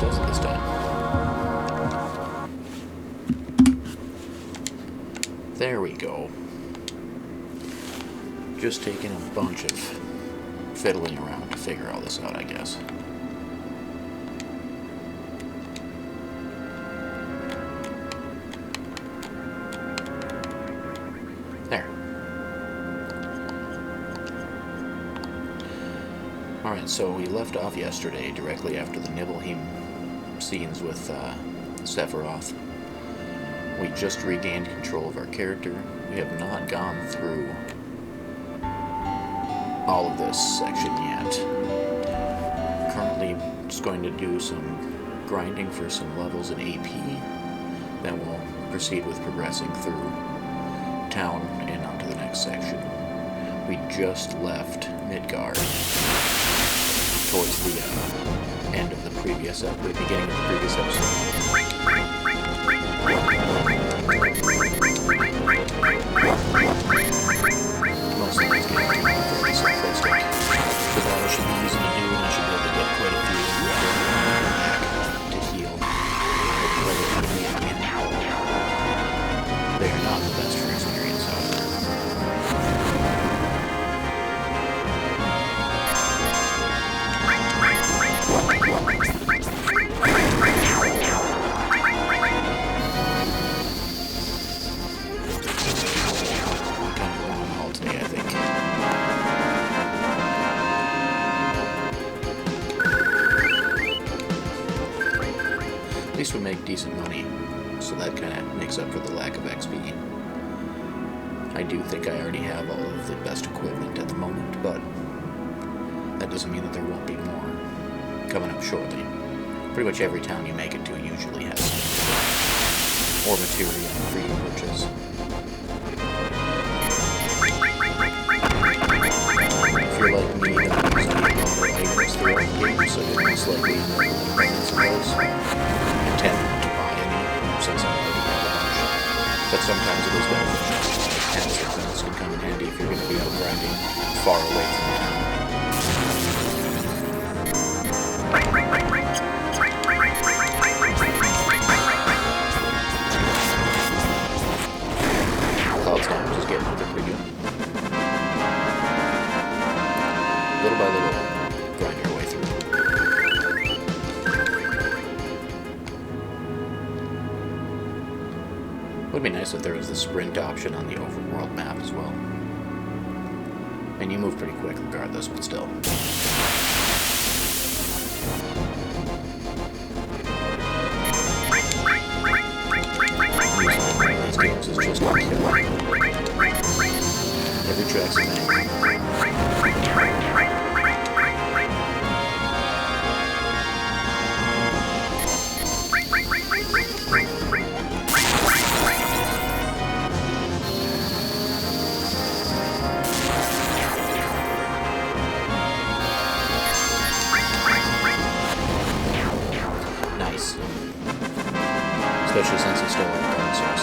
does it this time. There we go. Just taking a bunch of fiddling around to figure all this out, I guess. There. Alright, so we left off yesterday directly after the Nibelheim scenes with Sephiroth. We just regained control of our character. We have not gone through all of this section yet. Currently just going to do some grinding for some levels in AP. Then we'll proceed with progressing through town and onto the next section. We just left Midgard towards the end of the previous episode, beginning of the previous episode. Most of these games are fairly simplistic. The battle should be easy to do, and I should be able to get quite a few back to heal. They are not the best for experience, however. At least we make decent money, so that kind of makes up for the lack of XP. I do think I already have all of the best equipment at the moment, but that doesn't mean that there won't be more coming up shortly. Pretty much every town you make it to usually has or material for you to purchase. If you're like me, then I'm using the normal items throughout the game, so you're most likely more abundance of those. I tend not to buy any, since I already have a bunch. But sometimes it is beneficial. And sometimes can come in handy if you're going to be out grinding far away from the town. Cloud's damage is getting up there pretty good. Little by little, grind your way through. Would be nice if there was the sprint option on the overworld map as well. And you move pretty quick regardless, but still. These games is just like every track's a thing. Especially since it's still on Dark Souls.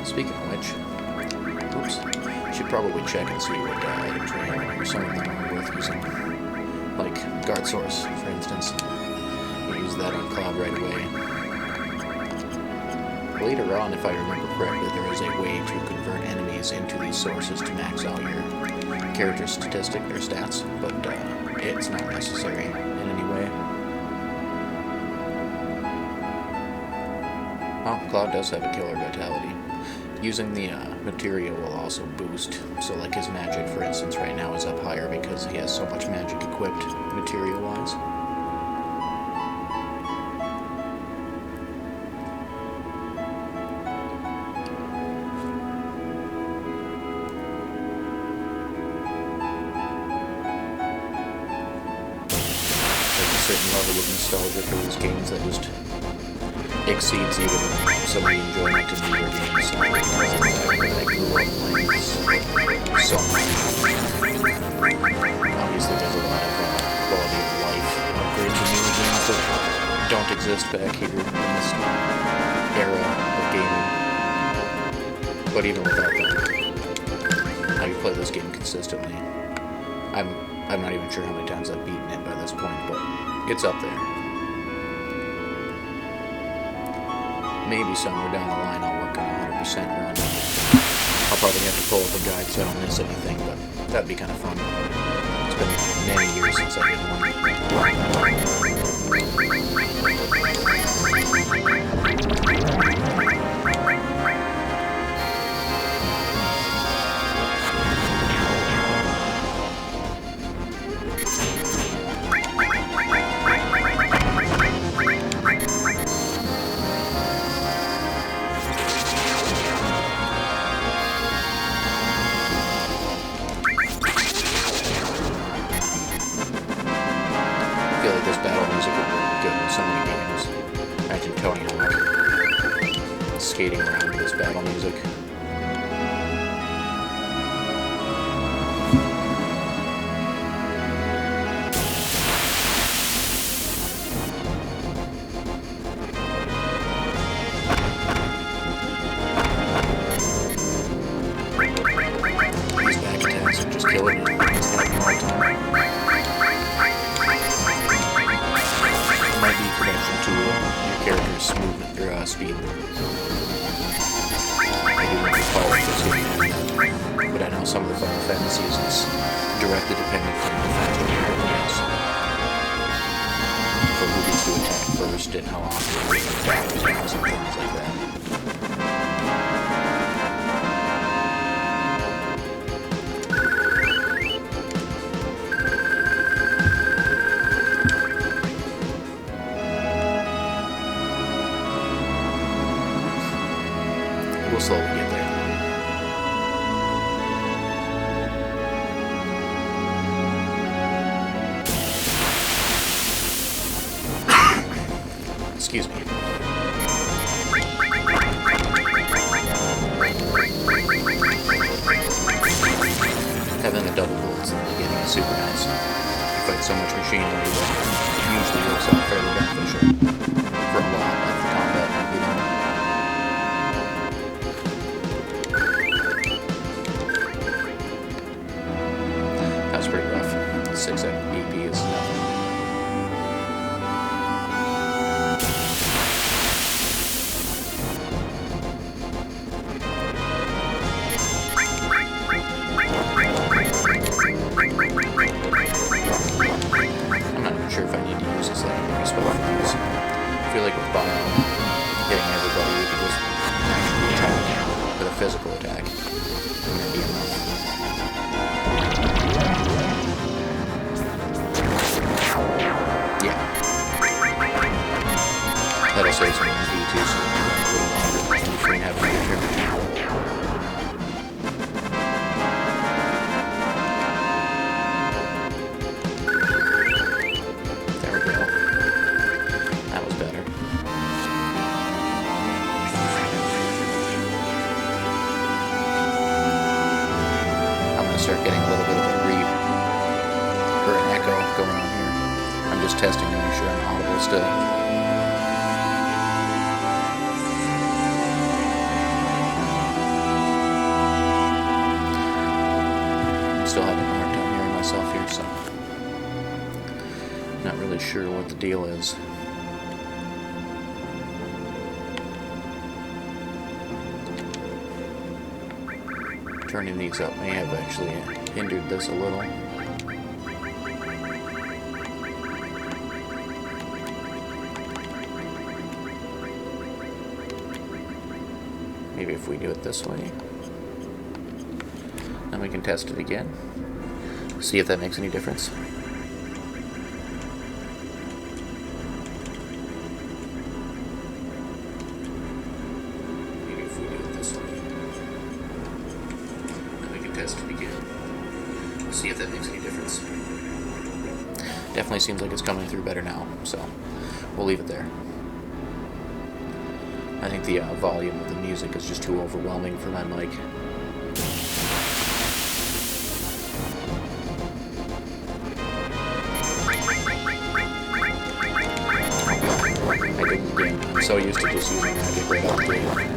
Speaking of which, oops, should probably check and see what items we have or some of them are worth using. Like Guard Source, for instance. We use that on Cloud right away. Later on, if I remember correctly, there is a way to convert enemies into these sources to max out your character statistic, their stats, but it's not necessary in any way. Oh, Cloud does have a killer vitality. Using the materia will also boost, so like his magic, for instance, right now is up higher because he has so much magic equipped materia-wise. Certain level of nostalgia for these games that just exceeds even some of the enjoyment in newer games. So I grew up playing so much. Obviously, there's a lot of quality of life upgrades in newer games that don't exist back here in this era of gaming. But even without that, how you play this game consistently I'm not even sure how many times I've beaten it by this point, but it's up there. Maybe somewhere down the line I'll work on a 100% run. I'll probably have to pull up a guide so I don't miss anything, but that'd be kind of fun. It's been many years since I did one. I feel like this battle music would work good in so many games. Imagine Tony Hawk skating around with this battle music. These back attacks are just killing me. It's happening all the time. Might be connection to your character's movement or speed. I do not recall if it's getting on that, but I know some of the Final Fantasies is directly dependent on the fact that your character has for who gets to attack first and how often you attack and things like that. We'll slowly get there. Excuse me. Having the double bullets in the beginning is super nice. You fight so much machinery that it usually works out fairly beneficial for a lot of the combat, you know. That's pretty rough. 6 AP is nothing. I'm not even sure if I need to use this legendary spell for these. I feel like with Bio hitting everybody, we could just actually attack with a physical attack, and that'd be enough. Yeah. That'll save some XP too, so we can run a little longer before we have a good turn. There we go. That was better. I'm gonna start getting a little bit of a read or an echo going on here. I'm just testing to make sure I'm audible still. I'm still having a hard time hearing myself here, so not really sure what the deal is. Turning these up may have actually hindered this a little. Maybe if we do it this way, then we can test it again. See if that makes any difference. Maybe if we do it this way, then we can test it again. See if that makes any difference. Definitely seems like it's coming through better now, so we'll leave it there. I think the volume of the music is just too overwhelming for my mic. I did the game. I'm so used to just using magic right out the gate.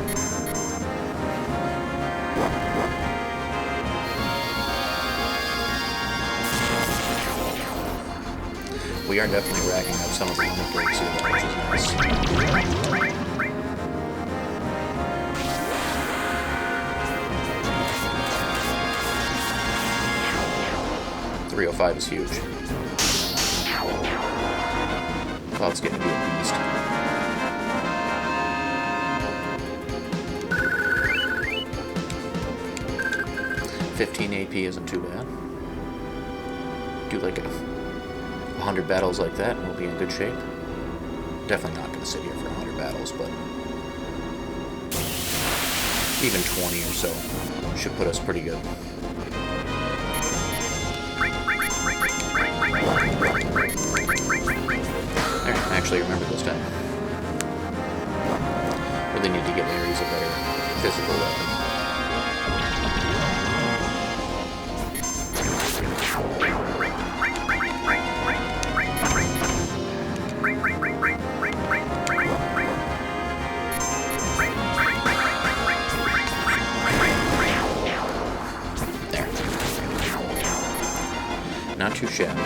We are definitely racking up some of the limit breaks here, though, which is nice. 305 is huge. Cloud's getting to be a beast. $15 AP isn't too bad. Do like 100 battles like that and we'll be in good shape. Definitely not going to sit here for 100 battles, but even 20 or so should put us pretty good. There, I actually remember this time. Really need to get Ares a better physical weapon. Not too shabby.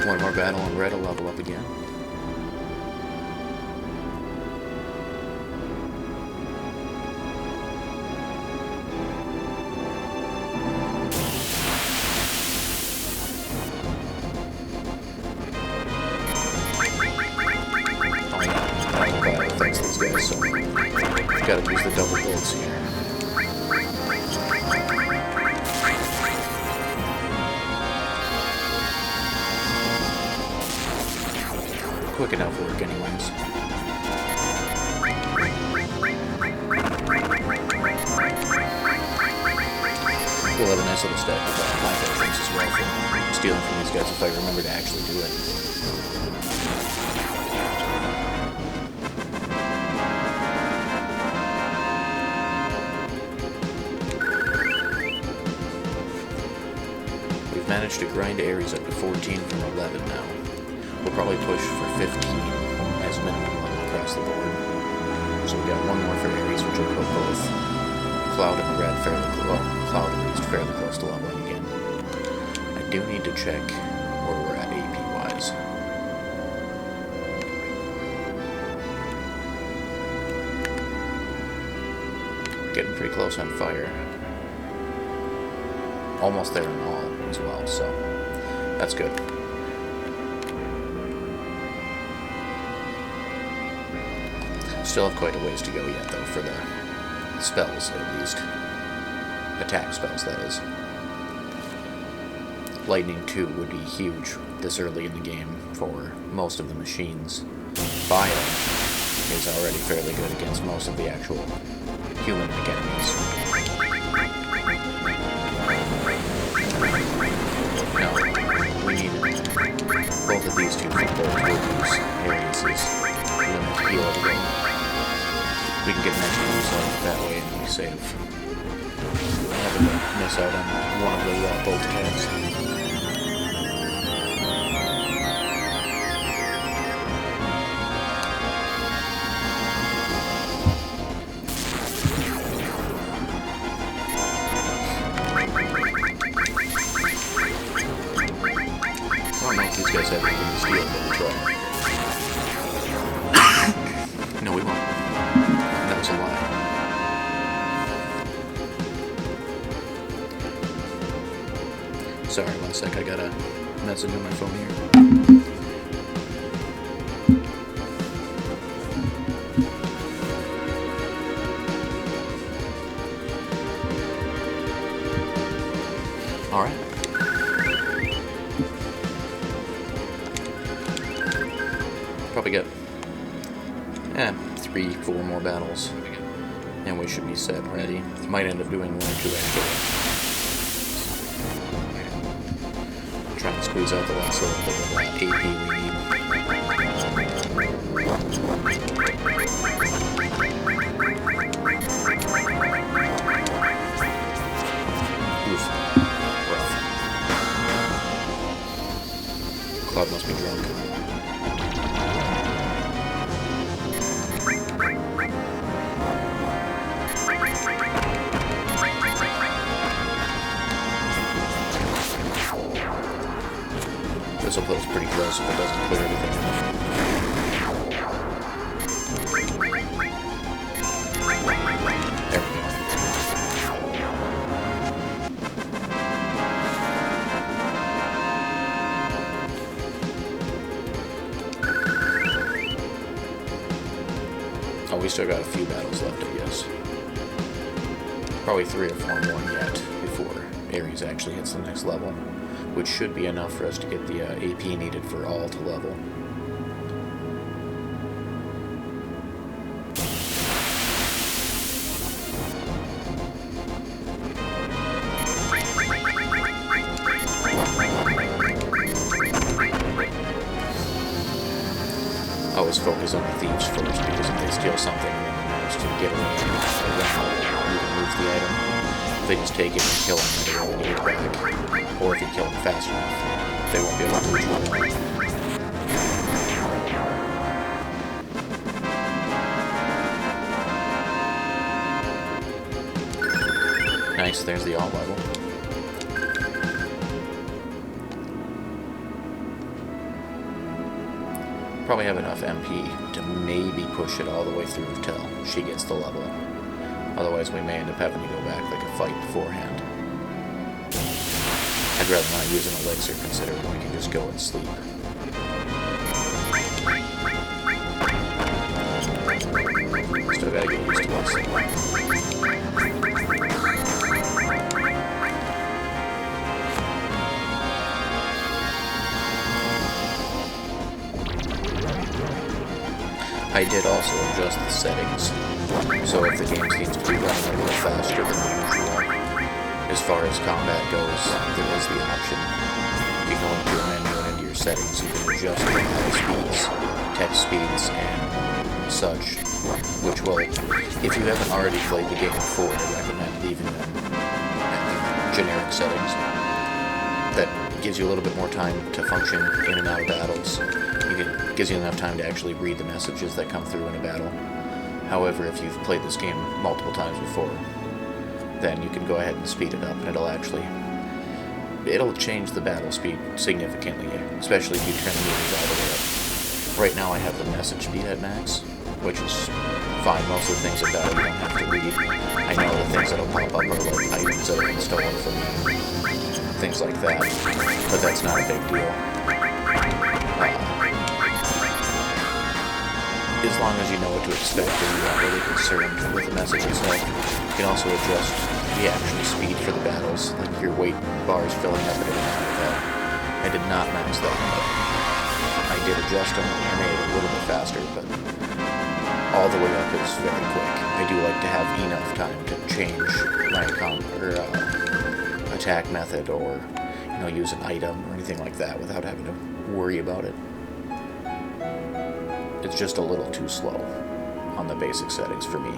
One more battle and red will level up again. Affects these guys, so gotta use the double bolts here. Quick enough work anyways. We'll have a nice little stack of life things as well from stealing from these guys if I remember to actually do it. Managed to grind Ares up to 14 from 11 now. We'll probably push for 15 as minimum level across the board. So we got one more for Ares, which will put both Cloud and Red fairly close. Well, Cloud at least fairly close to leveling again. I do need to check where we're at AP-wise. Getting pretty close on fire. Almost there in all as well, so that's good. Still have quite a ways to go yet, though, for the spells, at least. Attack spells, that is. Lightning 2 would be huge this early in the game for most of the machines. Bio is already fairly good against most of the actual human-like enemies. No, we need both of these two for both of these areas' limit heal everything. We can get an extra use on it that way and we save having to miss out on one of the bolt attacks. I don't know if these guys have anything to steal, but we'll try. No, we won't. That was a lie. Sorry, one sec, I got a message on my phone here. Alright. Probably get 3-4 more battles and we should be set and ready. Might end up doing 1 or 2 actually. Try and squeeze out the last little bit of that AP we need. Oof. Rough. Cloud must be drunk. This will put us pretty close if it doesn't clear everything. There we go. Oh, we still got a few battles left, I guess. Probably 3 or 4 more yet before Ares actually hits the next level, which should be enough for us to get the AP needed for all to level. Always focus on the thieves first, because if they steal something and then manage to get away and around, you can move the item. If they just take it and kill them, they won't get it back. Or if you kill them fast enough, they won't be able to retrieve it. Nice, there's the alt level. Probably have enough MP to maybe push it all the way through till she gets the level. Otherwise we may end up having to go back like a fight beforehand. I'd rather not use an elixir considering we can just go and sleep. Still gotta get used to this. I did also adjust the settings, so if the game seems to be running a little faster than usual, as far as combat goes, there is the option. You go into your menu and into your settings, you can adjust the speeds, text speeds, and such, which will, if you haven't already played the game before, I recommend leaving them at the generic settings. That gives you a little bit more time to function in and out of battles. It gives you enough time to actually read the messages that come through in a battle. However, if you've played this game multiple times before, then you can go ahead and speed it up, and it'll change the battle speed significantly, especially if you turn the meters all the way up. Right now I have the message speed at max, which is fine. Most of the things in battle you don't have to read. I know the things that'll pop up are like items that have been stolen from them, things like that, but that's not a big deal. As long as you know what to expect and you're not really concerned with the message itself, you can also adjust the actual speed for the battles, like your weight bars filling up and everything like that. I did not max that, but I did adjust them. I made it a little bit faster, but all the way up is very quick. I do like to have enough time to change my attack method or use an item or anything like that without having to worry about it. It's just a little too slow on the basic settings for me.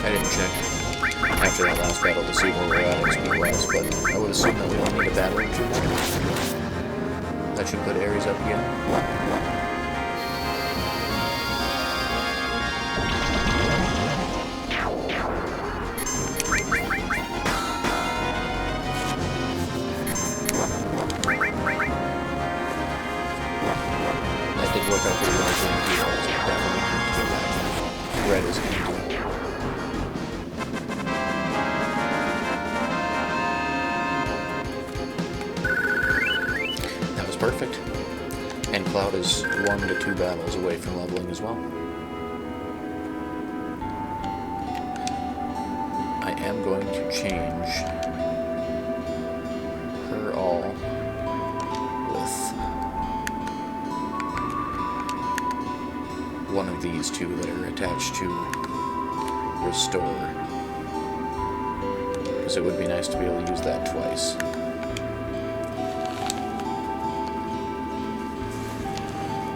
I didn't check after that last battle to see where we're at XP-wise, but I would assume that we only need a battle or 2 more. That should put Ares up again. Work out pretty well for the heroes, but definitely need to go back. Red is going to do. That was perfect. And Cloud is 1 to 2 battles away from leveling as well. I am going to change her all with one of these 2 that are attached to Restore, because it would be nice to be able to use that twice.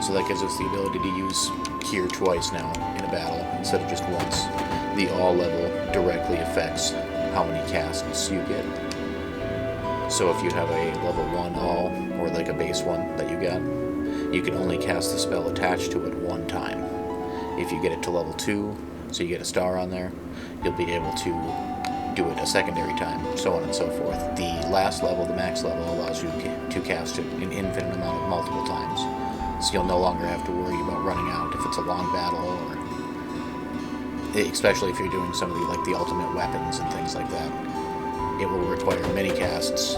So that gives us the ability to use Cure twice now in a battle instead of just once. The all level directly affects how many casts you get. So if you have a level 1 all, or like a base one that you got, you can only cast the spell attached to it 1 time. If you get it to level 2, so you get a star on there, you'll be able to do it a secondary time, so on and so forth. The last level, the max level, allows you to cast it an infinite amount of multiple times, so you'll no longer have to worry about running out if it's a long battle, or especially if you're doing some of the ultimate weapons and things like that. It will require many casts.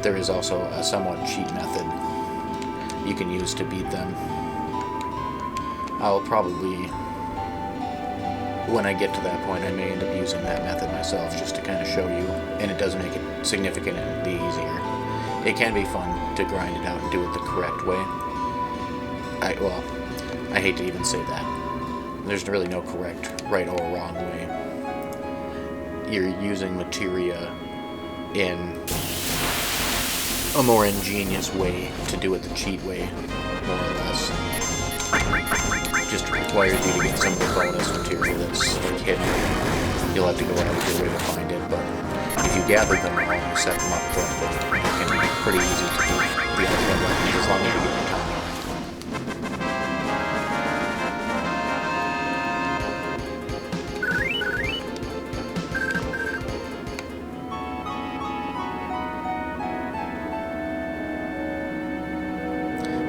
There is also a somewhat cheap method you can use to beat them. I'll probably, when I get to that point, I may end up using that method myself just to kind of show you, and it does make it significantly easier. It can be fun to grind it out and do it the correct way. I hate to even say that. There's really no correct right or wrong way. You're using materia in a more ingenious way to do it the cheat way, more or less. Just requires you to get some of the bonus material that's hidden. You'll have to go out of your way to find it, but if you gather them all and set them up correctly, it can be pretty easy to do the ultimate weapons as long as you get your time right.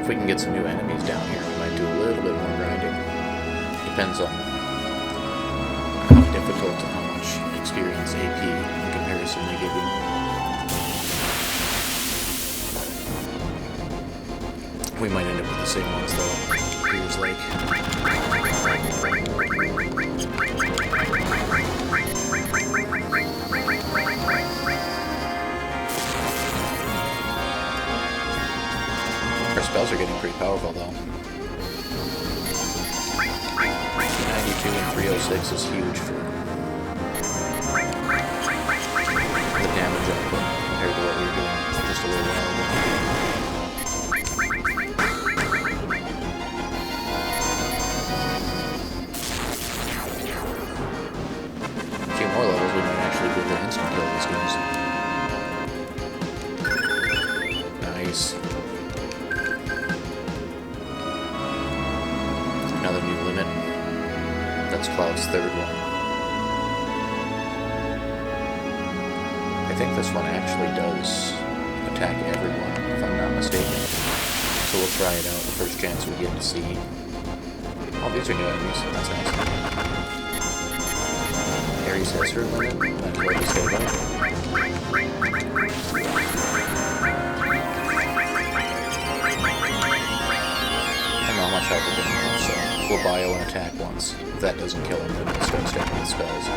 If we can get some new enemies down here, we might do a little bit more grinding. Depends on how difficult and how much experience AP in comparison they give you. We might end up with the same ones though. Here's like... Our spells are getting pretty powerful though. 92 and 306 is huge for the damage output compared to what we were doing just a little while ago. A few more levels, we might actually be able to instant kill these guys. Nice. Another new limit. That's Cloud's third one. I think this one actually does attack everyone, if I'm not mistaken. So we'll try it out the first chance we get to see. Oh, these are new enemies. That's nice. Ares has her limit. That's what we say about it. I don't know how much help we're getting from, so we'll bio and attack once. If that doesn't kill him, then we'll start stacking the spells.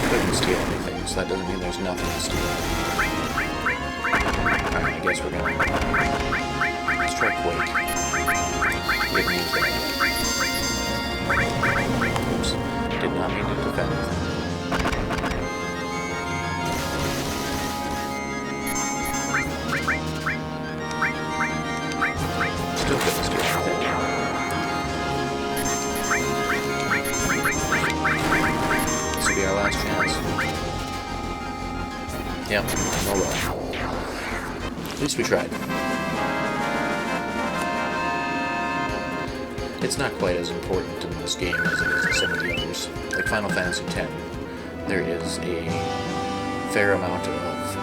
Couldn't steal anything, so that doesn't mean there's nothing to steal. Alright, I guess we're gonna... Let's try Quake. Didn't use that. Oops. Did not mean to defend. Still couldn't steal anything. This will be our last chance. Yep, no rush. At least we tried. It's not quite as important in this game as it is in some of the others. Like Final Fantasy X, there is a fair amount of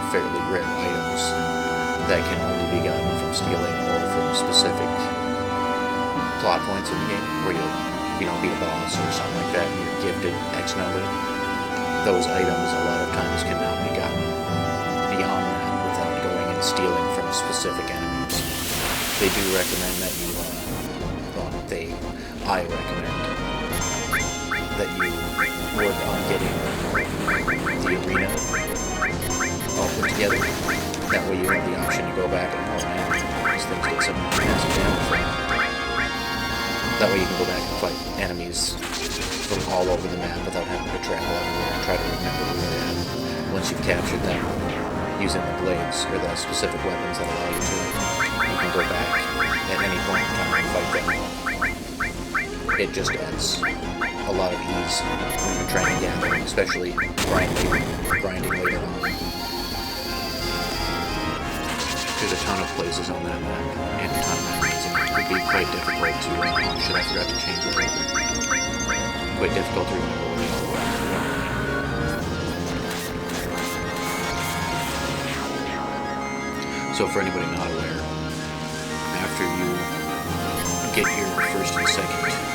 fairly rare items that can only be gotten from stealing or from specific plot points in the game, where you'll, beat a boss or something like that, and you're gifted X number. Those items a lot of times cannot be gotten beyond that without going and stealing from specific enemies. They do recommend that you, I recommend that you work on getting the arena all put together. That way you have the option to go back and, oh man, these things get some massive damage from them. That way you can go back and fight enemies from all over the map without having to travel everywhere and try to remember where they're at. Once you've captured them using the blades or the specific weapons that allow you to, you can go back at any point in time and fight them. it just adds a lot of ease when you're trying to gather, especially grinding later on. There's a ton of places on that map, and a ton of enemies, and it could be quite difficult to, oh shit, I forgot to change it over. Quite difficult to remember where they all are. So for anybody not aware, after you get your first and second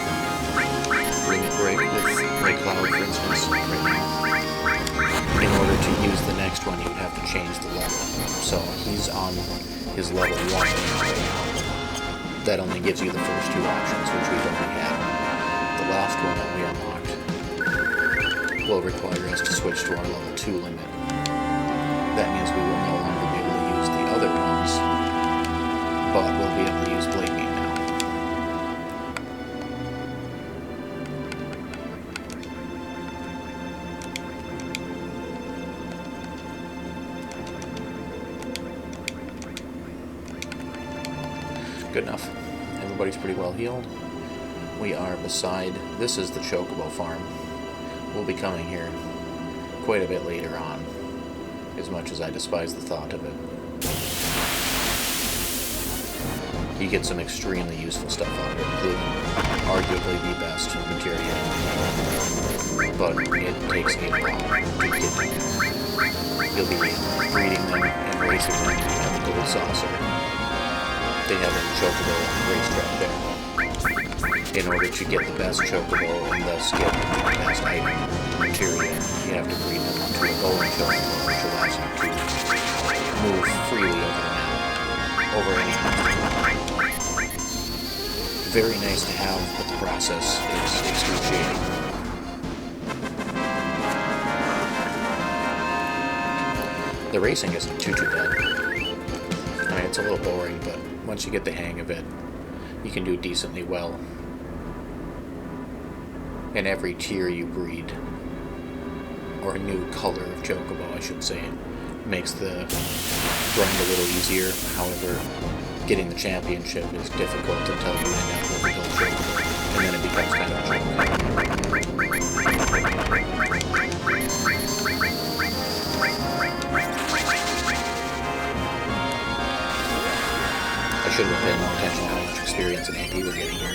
ring break with Ray Cloud, for instance, right now, in order to use the next one, you'd have to change the level. So he's on his level 1 now. That only gives you the first 2 options, which we've already had. The last one that we unlocked will require us to switch to our level 2 limit. That means we will no longer be able to use the other ones, but we'll be able to use Blade Beam now. Good enough. Everybody's pretty well healed. We are beside, this is the Chocobo farm. We'll be coming here quite a bit later on, as much as I despise the thought of it. You get some extremely useful stuff out of it, including arguably the best materia, but it takes a while to get them. You'll be breeding them and racing them at the Gold Saucer. They have a Chocobo racetrack there. In order to get the best Chocobo and thus get the best item materia, you have to breed them onto a golden Chocobo, which allows you to move freely over the map, over any map. Very nice to have, but the process is excruciating. The racing isn't too bad. I mean, it's a little boring, but once you get the hang of it, you can do decently well. And every tier you breed, or a new color of Chocobo, I should say, makes the grind a little easier. However, getting the championship is difficult until you end up with a gold Chocobo, and then it becomes kind of a joke. I should have paid more attention to how much experience and AP we're getting here.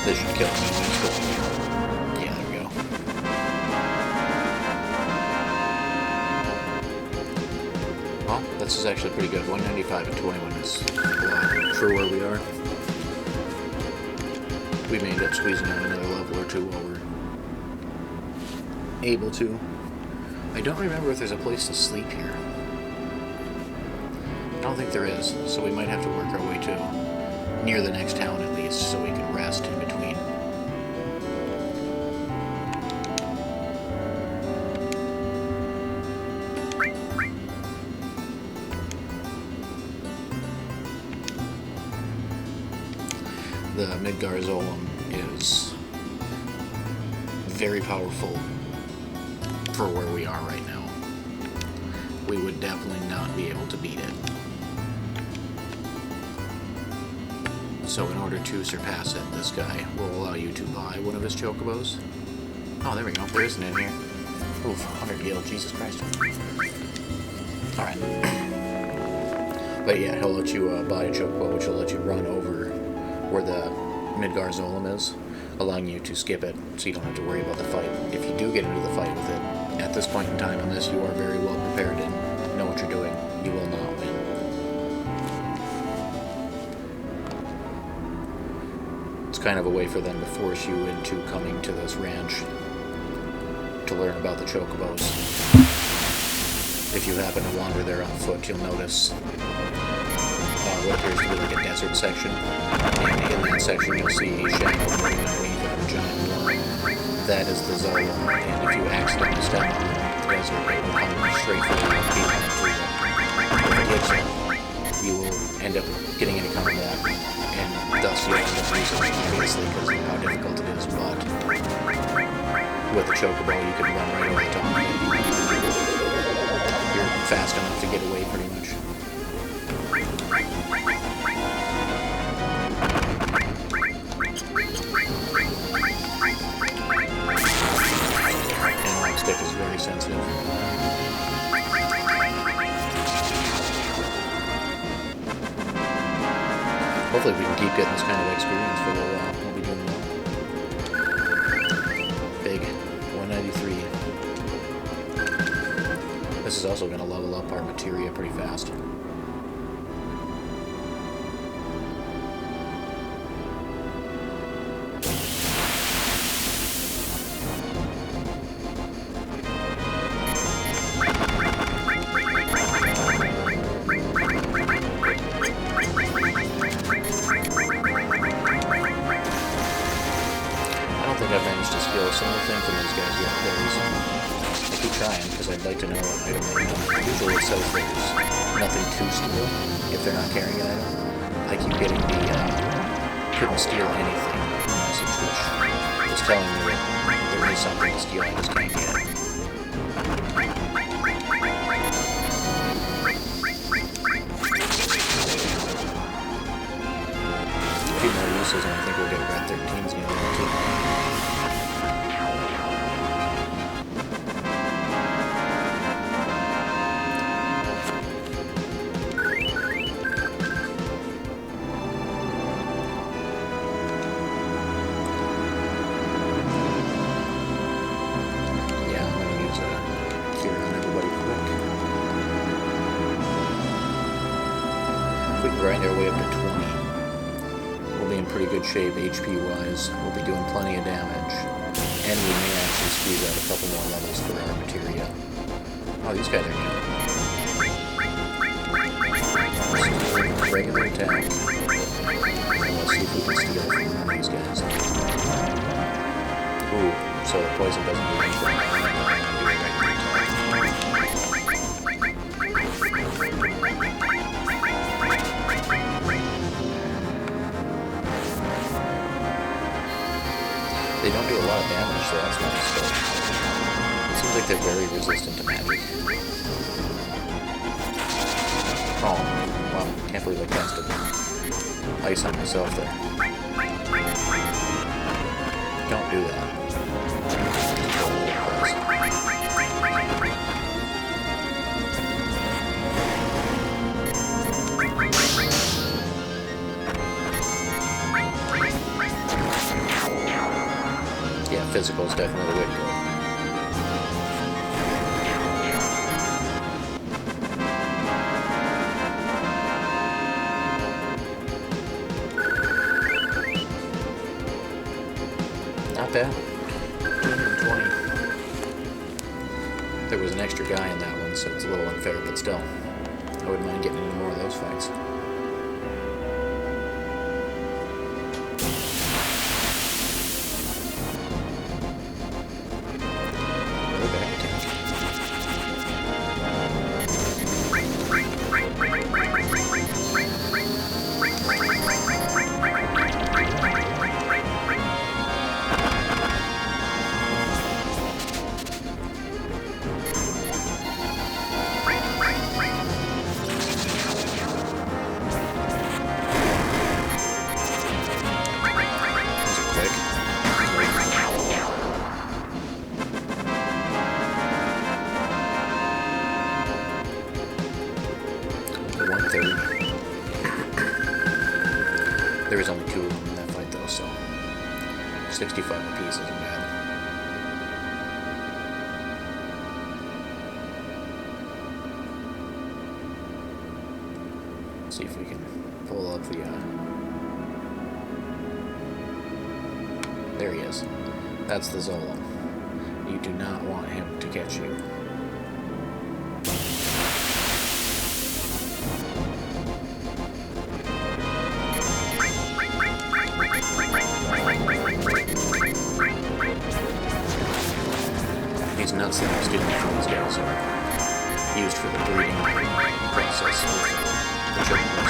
This should kill me. Yeah, there we go. Well, this is actually pretty good. 195 and 21 is a lot for where we are. We may end up squeezing out another level or two while we're able to. I don't remember if there's a place to sleep here. I don't think there is, so we might have to work our way to near the next town at least, so we can rest in between. The Midgardsormr is very powerful for where we are right now. We would definitely not be able to beat it. So in order to surpass it, this guy will allow you to buy one of his Chocobos. Oh, there we go. There isn't in here. Oof, 100 gil. Jesus Christ. Alright. But yeah, he'll let you buy a Chocobo, which will let you run over where the Midgardsormr is, allowing you to skip it, so you don't have to worry about the fight. If you do get into the fight with it, at this point in time on this, you are very well prepared and know what you're doing. You will not win. It's kind of a way for them to force you into coming to this ranch to learn about the Chocobos. If you happen to wander there on foot, you'll notice what appears to be like a desert section. And in that section you'll see a shadow moving underneath of a giant worm. That is the Zolom, and if you accidentally step on the desert, it will come straight for you and beat on through them. If it hits you, you will end up getting into combat, and thus you'll end up losing, obviously, because of how difficult it is, but with the Chocobo you can run right over the top of it. You're fast enough to get away pretty much. Analog stick is very sensitive. Hopefully we can keep getting this kind of experience for a little while. We'll be doing well. Big 193. This is also going to level up our materia pretty fast. I've managed to steal a single thing from these guys yet. I keep trying because I'd like to know what item they have. Usually it says there's nothing to steal if they're not carrying an item. I keep getting the couldn't steal anything message, which is telling me that there is something to steal, I just can't get it. A few more uses and I think we'll get Red 13s near there too. If we can grind our way up to 20, we'll be in pretty good shape HP-wise. We'll be doing plenty of damage. And we may actually squeeze out a couple more levels for our materia. Oh, these guys are new. Regular attack. And let's see if we can steal from one of these guys. Ooh, so the poison doesn't do anything. I'm going to do a regular attack. They don't do a lot of damage, so that's nice, but it seems like they're very resistant to magic. Oh, wow, can't believe I casted ice on myself there. Don't do that. Yeah, physical is definitely the way to go. Not bad. 220. There was an extra guy in that one, so it's a little unfair, but still. I wouldn't mind getting into more of those fights. There was only 2 of them in that fight though, so 65 apiece isn't bad. Let's see if we can pull up the, there he is. That's the Zolom. You do not want him to catch you. process with the chocobos.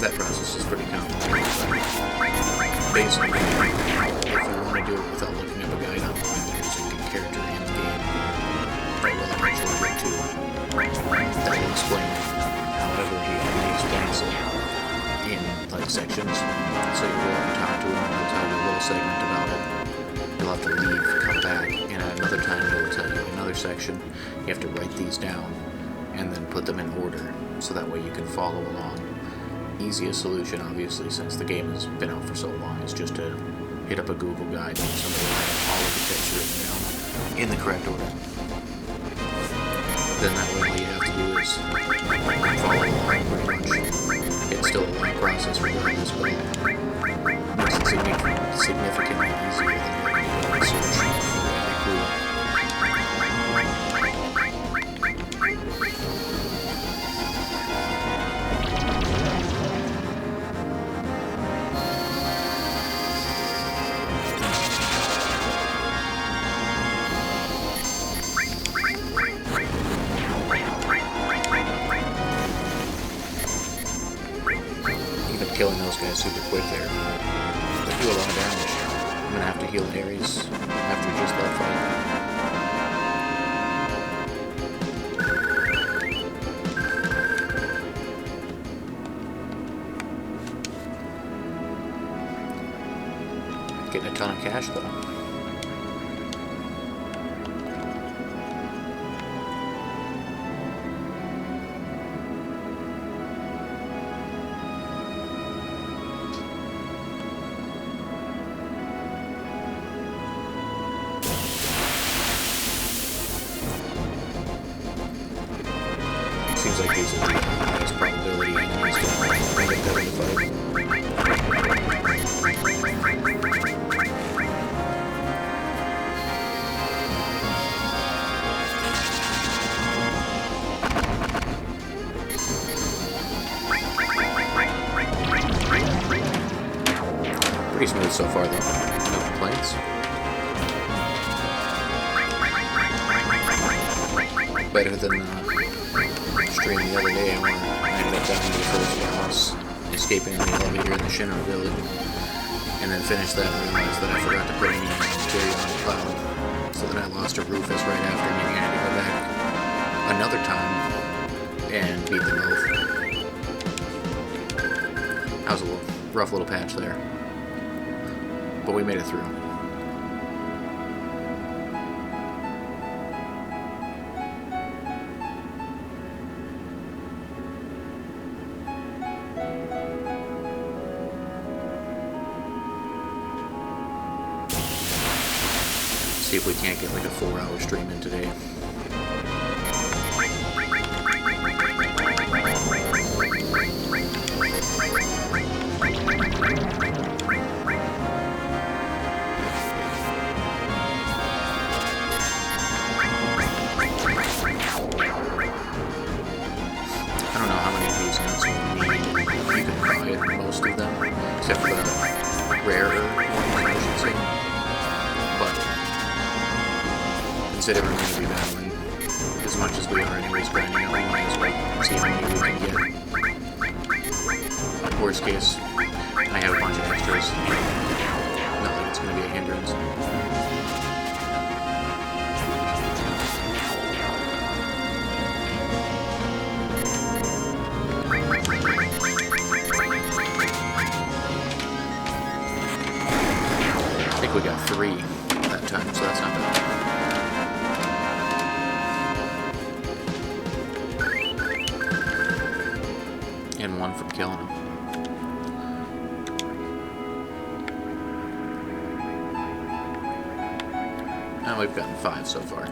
That process is pretty complicated. Basically, if you want to do it without looking up a guide online, there's a character in the game that will eventually get to that will explain it. However, he only explains it in like sections. So you go up and talk to him, he'll tell you a little segment about it. You'll have to leave, come back, and at another time he'll tell you another section. You have to write these down and then put them in order so that way you can follow along. Easiest solution, obviously, since the game has been out for so long, is just to hit up a Google guide and somebody will have all of the tips written down in the correct order. Then that way all you have to do is follow along pretty much. It's still a long process regardless, but it makes it significantly easier than search for any clue. Killing those guys super quick there. They do a lot of damage. I'm gonna have to heal Ares after just that fight. Getting a ton of cash though. Seems like these are the highest probability enemies to get that in the fight. Pretty smooth so far though, no complaints. Better than stream the other day when I ended up dying to the first boss, escaping in the elevator in the Shinra building, and then finished that and realized that I forgot to put any material on the cloud, so then I lost a Rufus right after, meaning I had to go back another time and beat them both. That was a rough little patch there, but we made it through. See if we can't get like a 4-hour stream in today. I don't know how many of these nuts you need. You can buy it, most of them, except for the rarer ones, I should say. But considering we're going to be battling as much as we are anyways grinding out, we might as well see how many we can get. Worst case, I have a bunch of extras. Not like it's going to be a hindrance. I think we got 3 that time, so that's not bad. And 1 from killing him. Now we've gotten 5 so far.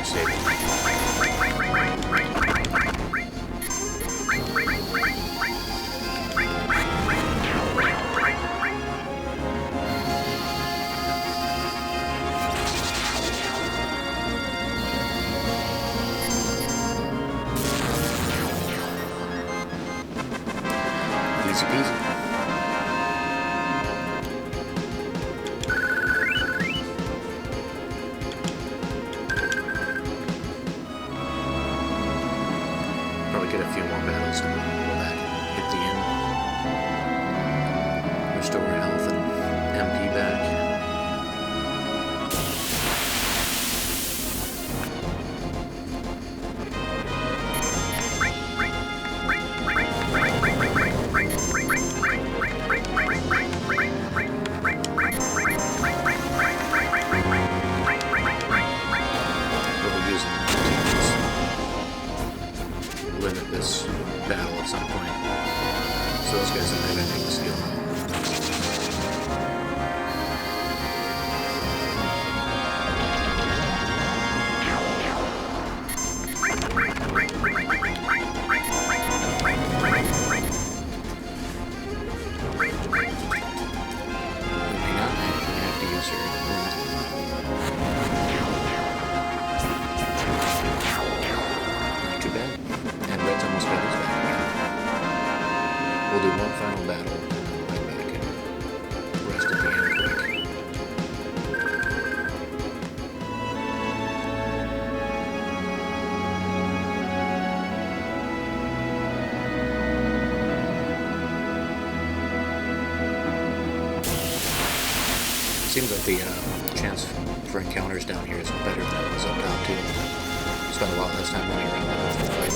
Easy peasy. Probably get a few more battles and we'll go back and hit the end. Restore health and MP back. Limit this battle at some point, so those guys don't have anything to steal. Hang on, I have to use her. Not too bad. And Red's almost got his back again. We'll do one final battle and then we'll head back and rest at the end quick. Seems like the chance for encounters down here is better than it was up top too. Spent a lot less time running around that fight.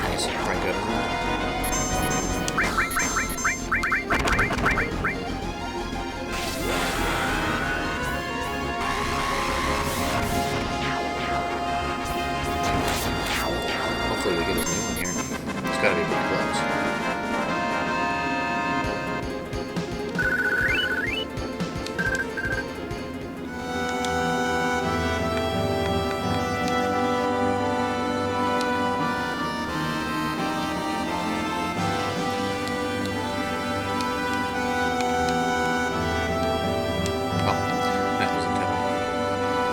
Nice, right good. Hopefully we get his new one here. It's gotta be pretty close. Oh, that wasn't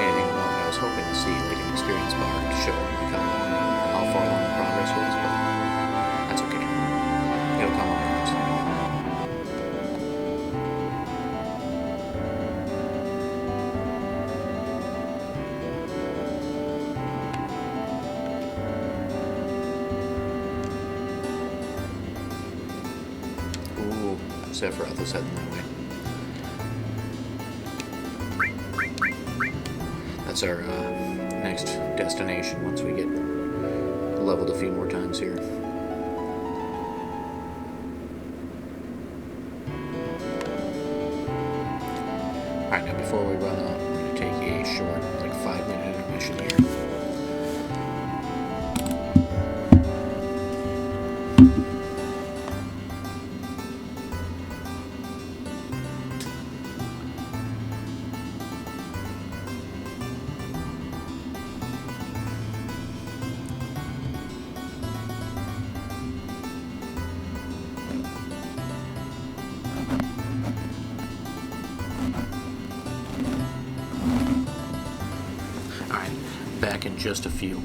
anything wrong. I was hoping to see like an experience bar to show like how far along the progress was, but that's okay. It'll come on its own. Ooh, Sephiroth is heading that way. That's our next destination once we get leveled a few more times here. Alright, now before we run out, we're going to take a short, like 5-minute intermission here. Alright, back in just a few.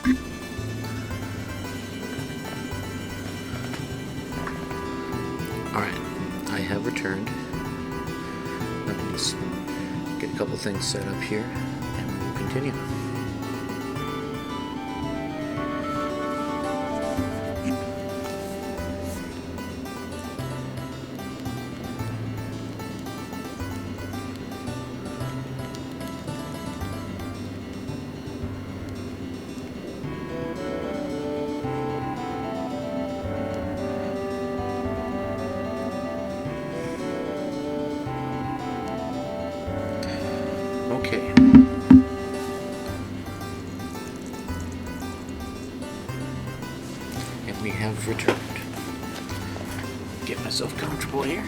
Alright, I have returned. Let me just get a couple things set up here, and we'll continue. Okay. And we have returned. Get myself comfortable here.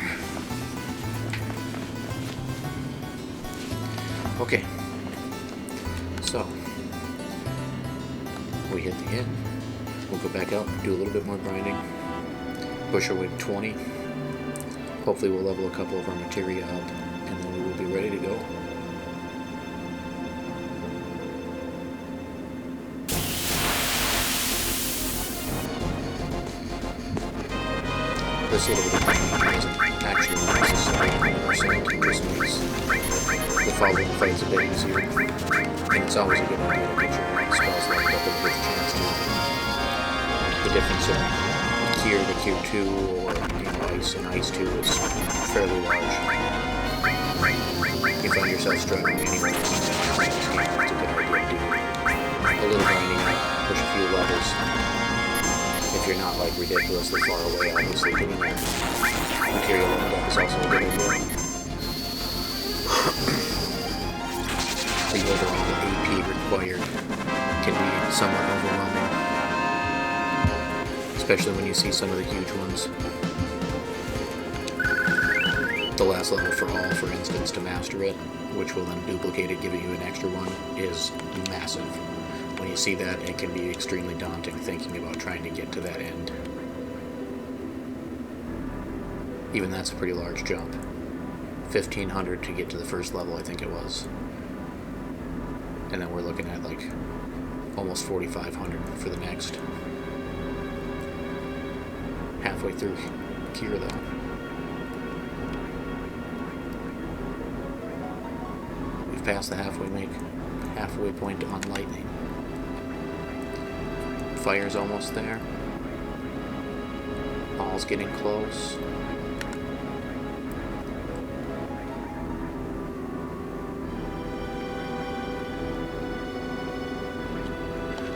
Okay. So, we hit the end. We'll go back out, do a little bit more grinding. Push our way to 20. Hopefully we'll level a couple of our materia up, and then we will be ready to go. This little bit of grinding isn't actually necessary 100%, just makes the following phase a bit easier. And it's always a good idea to get your spells lined up and get the chance to. The difference in Cure to Cure 2 or Ice and Ice 2 is fairly large. If you find yourself struggling anywhere in this game, it's a good idea to do a little grinding, push a few levels. If you're not like ridiculously far away, obviously getting that material leveled up is also a good idea. The overall AP required can be somewhat overwhelming, especially when you see some of the huge ones. The last level for all, for instance, to master it, which will then duplicate it, giving you an extra one, is massive. When you see that, it can be extremely daunting thinking about trying to get to that end. Even that's a pretty large jump. 1,500 to get to the first level, I think it was. And then we're looking at like almost 4,500 for the next. Halfway through Cure though. We've passed the halfway point on Lightning. Fire's almost there. All's getting close.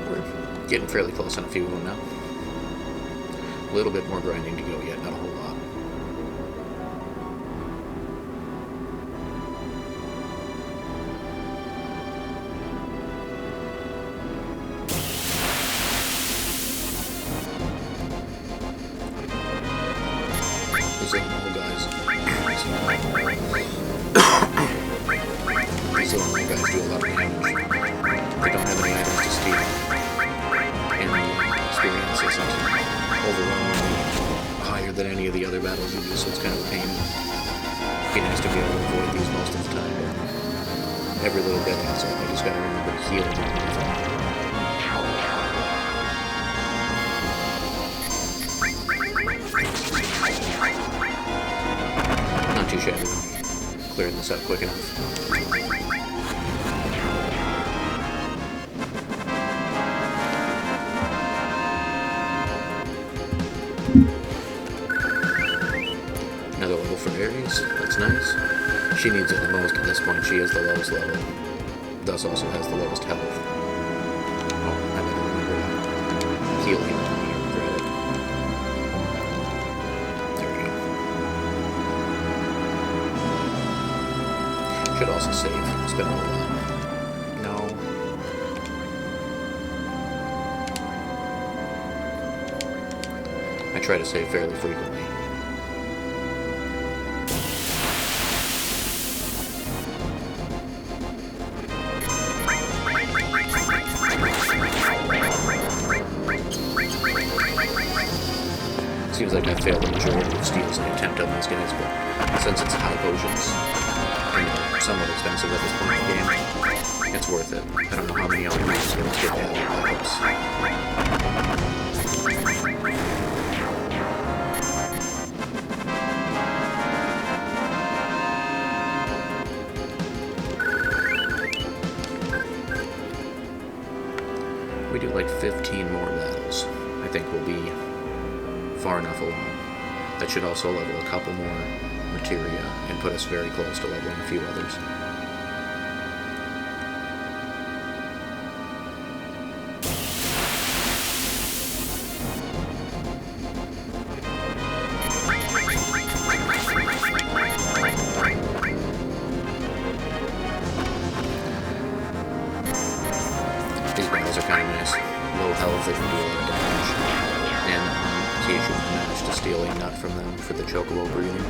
We're getting fairly close on a few of them now. A little bit more grinding to go yet, not a whole lot. These little mole guys. These little mole guys do a lot of damage. They don't have any items to steal. And the experience isn't overwhelmingly higher than any of the other battles you do, so it's kind of a pain. It'd be nice to be able to avoid these most of the time, but every little bit adds up. I just gotta remember to heal them. Not too shabby though. Clearing this up quick enough. Another level for Ares, that's nice. She needs it the most at this point. She has the lowest level, thus also has the lowest health. Oh, I better remember to heal him when we regret it. There we go. Should also save. It's been a while. No. I try to save fairly frequently. Seems like I failed the majority of steals in the attempt on these guys, but since it's high potions, and somewhat expensive at this point in the game, it's worth it. I don't know how many other skills get added backups. We do like 15 more battles. I think we'll be far enough along. That should also level a couple more materia and put us very close to leveling a few others. These battles are kind of nice. Low health, they can do a lot of damage. And on occasion, I managed to steal a nut from them for the chocobo breeding.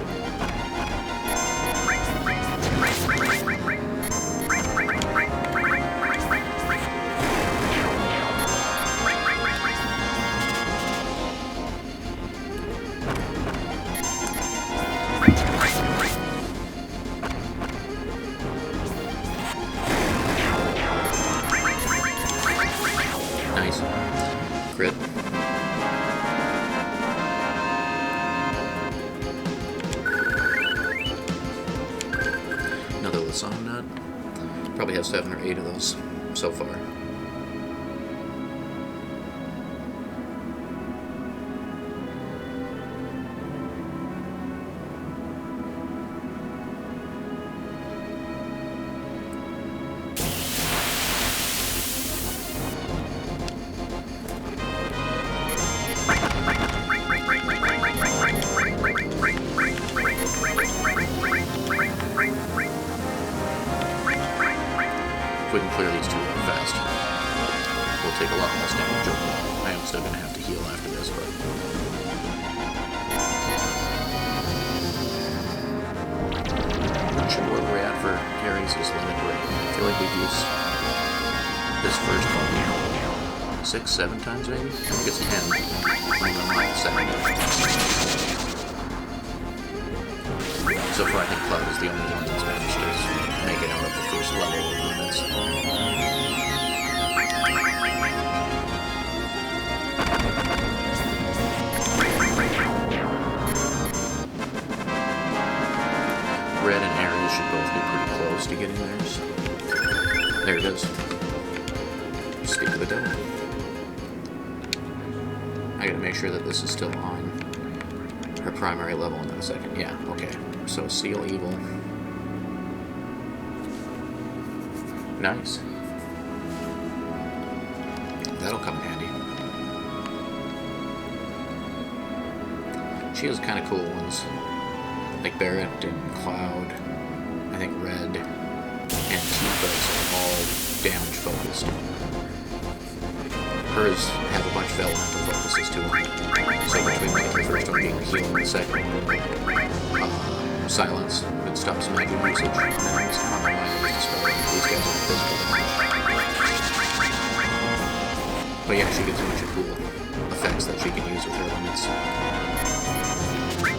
Nice. Crit. Another Lasan nut. Probably have 7 or 8 of those so far. If we can clear these two real fast, we'll take a lot less damage overall. I am still going to have to heal after this, but... I'm not sure where we're at for Ares' limit break. I feel like we've used this first one 6, 7 times maybe? I think it's 10. And then like 7. So far I think Cloud is the only one that's managed to make it out of the first level of limits. Red and Ares should both be pretty close to getting theirs. There it is. Speak of the devil. I gotta make sure that this is still on her primary level in a second. Yeah, okay. So Seal Evil. Nice. That'll come in handy. She has kind of cool ones. Like Barret and Cloud. I think Red and Tifa's are all damage focused. Hers have a bunch of elemental focuses to them. So between like the first one being heal and the second one silence, it stops magic usage. And then I don't know why I used to spell it. These guys are physical damage. But yeah, she gets a bunch of cool effects that she can use with her limits.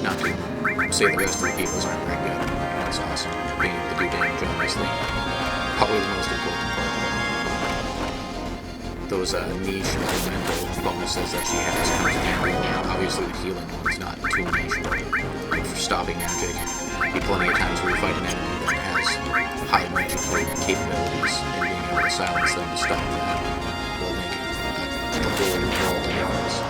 Not to say the rest of the people's aren't very good. That's awesome. Being able to do damage, obviously. Probably the most important part. Those niche elemental bonuses that she has comes in handy. Obviously the healing one's not too niche, but for stopping magic, be plenty of times where you fight an enemy that has high magic capabilities, and being able to silence them to stop that will make the whole world a difference.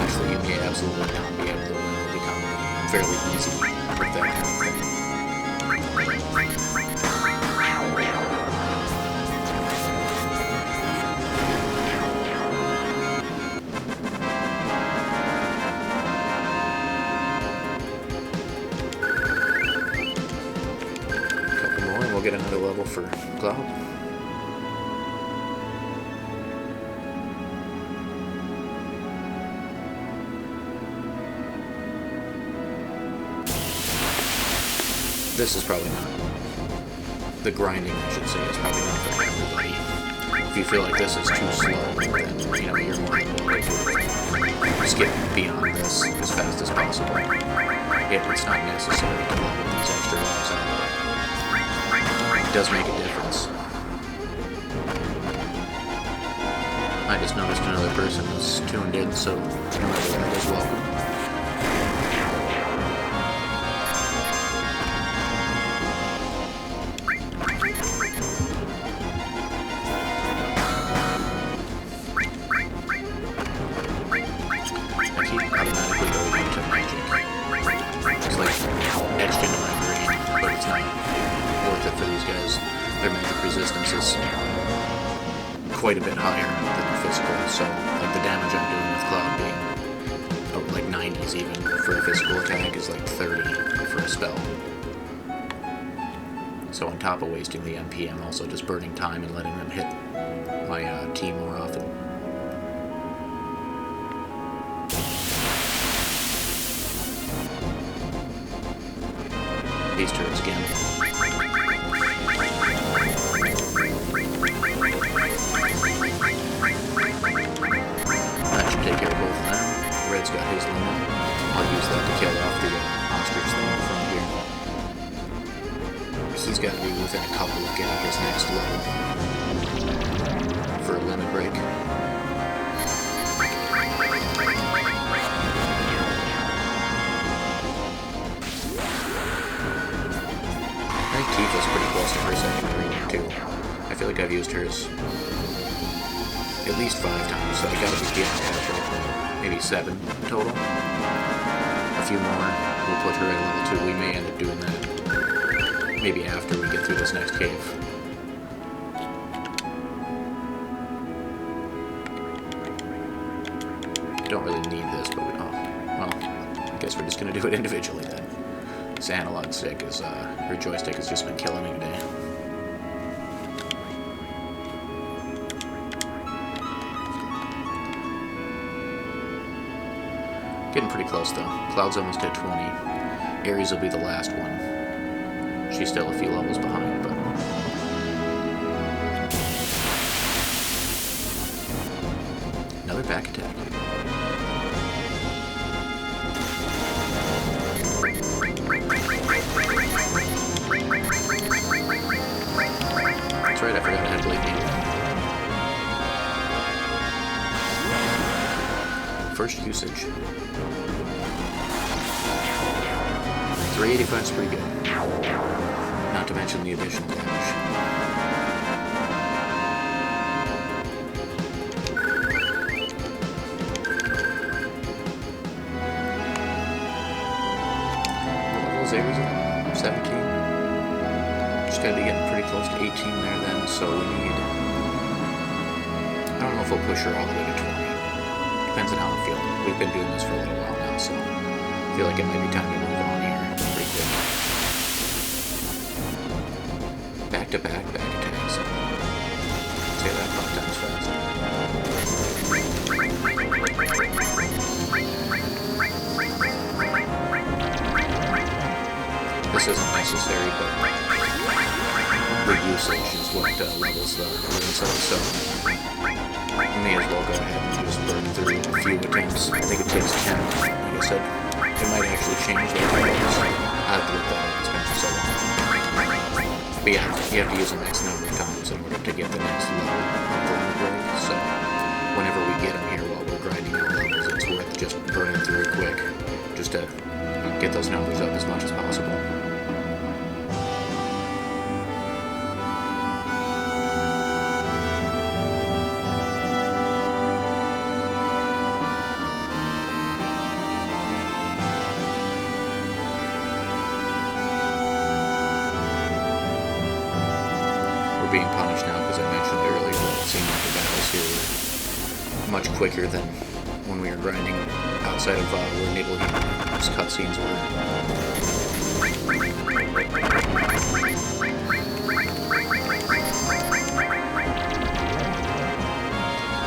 Actually, you may absolutely not be able to win. It'll become fairly easy with that kind of thing. We'll get another level for Cloud. This is probably not. The grinding, I should say, is probably not for everybody. If you feel like this is too slow, then, you know, you're more than willing to skip beyond this as fast as possible. It's not necessary to level these extra levels out. It does make a difference. I just noticed another person was tuned in, so whoever that is, welcome. quite a bit higher than the physical, so like the damage I'm doing with Cloud being like 90s even for a physical attack is like 30 for a spell. So on top of wasting the MP, I'm also just burning time and letting them hit my team more often. These turrets again. That should take care of both of them. Red's got his limit. I'll use that to kill off the ostrich thing in front here. He's got to be within a couple of getting his next level for a limit break. Tifa's pretty close to her second green too. I feel like I've used hers at least 5 times, so I gotta be getting at maybe 7 total. A few more, we'll put her at level 2. We may end up doing that maybe after we get through this next cave. Don't really need this, but we, well, I guess we're just gonna do it individually then. This analog stick is, her joystick has just been killing me today. Getting pretty close though. Cloud's almost at 20. Ares will be the last one. She's still a few levels behind, but... Another back attack. That's right, I forgot I had Blade Beam. First usage. 385 is pretty good. Not to mention the additional damage. What level is Ares at? 17? Just gotta be getting pretty close to 18 there then, so we need... I don't know if we'll push her all the way to 20. Depends on how I'm feeling. We've been doing this for a little while now, so I feel like it might be time to move on here pretty quick. Back-to-back attacks. Say that 5 times fast. This isn't necessary, but the usage is what levels the runes up, so we may as well go ahead and just burn through a few attempts. I think it takes 10, like I said. It might actually change the levels. I have to look that up, it's been so long. But yeah, you have to use the next number of times in order to get the next level of the limit break, so whenever we get them here while we're grinding out levels, it's worth just burning through quick, just to get those numbers up as much as possible. Being punished now because I mentioned earlier that it seemed like the battles here were much quicker than when we were grinding outside of where Nibelheim's cutscenes were.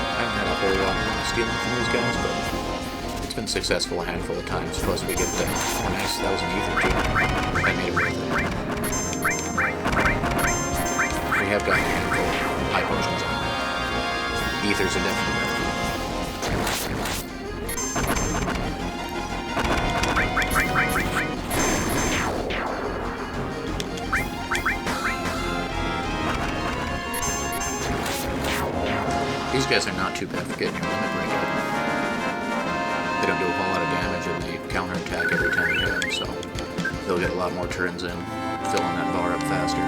I haven't had a whole lot of stealing from these guys, but it's been successful a handful of times. Plus we get the... Oh nice, that was an ether too. That made it worth it. We have got a handful of high potions on. Ethers are definitely better. These guys are not too bad for getting your limit break up. They don't do a whole lot of damage and they counterattack every time you hit them, so they'll get a lot more turns in, filling that bar up faster.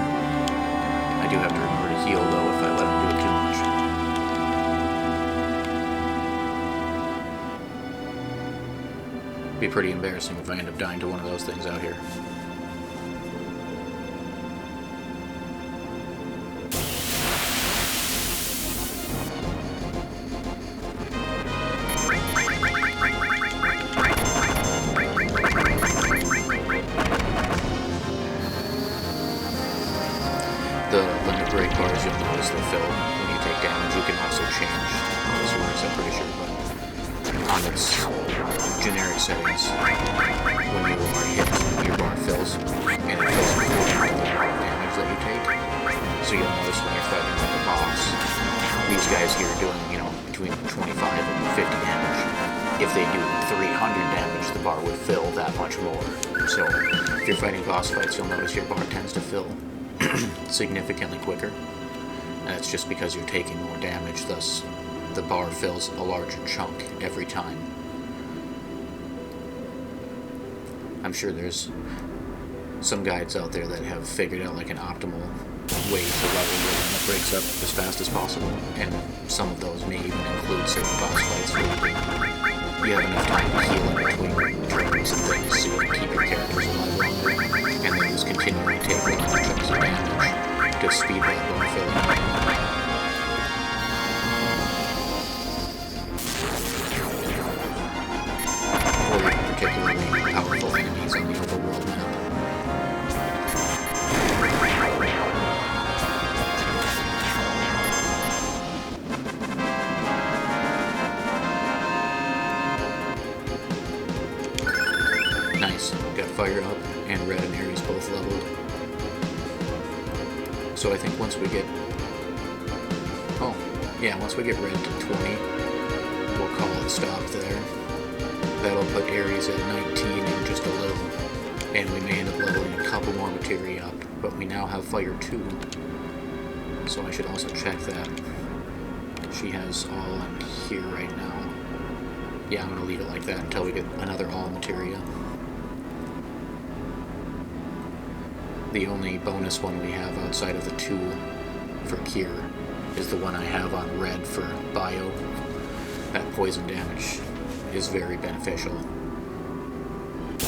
I do have to remember to heal, though, if I let him do it too much. It'd be pretty embarrassing if I end up dying to one of those things out here. change how this works, I'm pretty sure, but on its generic settings, when you are hit, your bar fills, and it fills before the damage that you take. So you'll notice when you're fighting like a boss, these guys here are doing, you know, between 25 and 50 damage. If they do 300 damage, the bar would fill that much more. So if you're fighting boss fights, you'll notice your bar tends to fill significantly quicker. And that's just because you're taking more damage, thus the bar fills a larger chunk every time. I'm sure there's some guides out there that have figured out like an optimal way to level your one that breaks up as fast as possible, and some of those may even include certain boss fights where you have enough time to heal in between turns and things so you can keep your characters alive longer, and then just continually take larger chunks of damage to speed that bar filling. Particularly powerful enemies on the overworld map. Nice. Got Fire up and Red and Aries both leveled. So I think once we get... Oh, yeah, once we get Red to 20, we'll call it stop there. That'll put Aries at 19 in just a little, and we may end up leveling a couple more materia up, but we now have Fire 2, so I should also check that. She has all in here right now. Yeah, I'm going to leave it like that until we get another all materia. The only bonus one we have outside of the 2 for Cure is the one I have on Red for Bio. That poison damage is very beneficial. The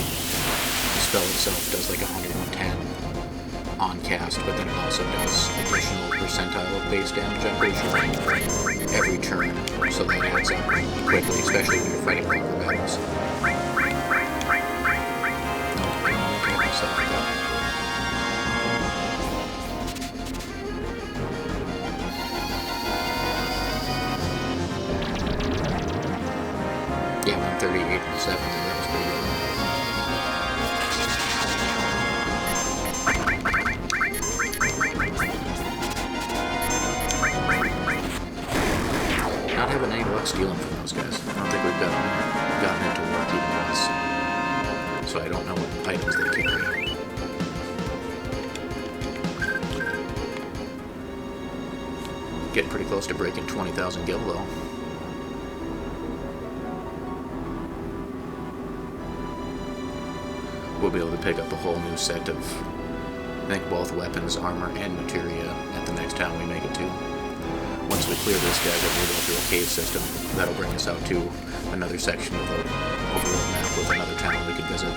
spell itself does like 110 on cast, but then it also does additional percentile of base damage, I'm pretty sure, every turn, so that adds up quickly, especially when you're fighting longer battles. Yeah, 138 and 7, that was pretty good. Not having any luck stealing from those guys. I don't think we've gotten it to work even once. So I don't know what items they carry. Getting pretty close to breaking 20,000 gil though. We'll be able to pick up a whole new set of, I think, both weapons, armor, and materia at the next town we make it to. Once we clear this guy, then we'll go through a cave system. That'll bring us out to another section of the overworld map with another town we could visit.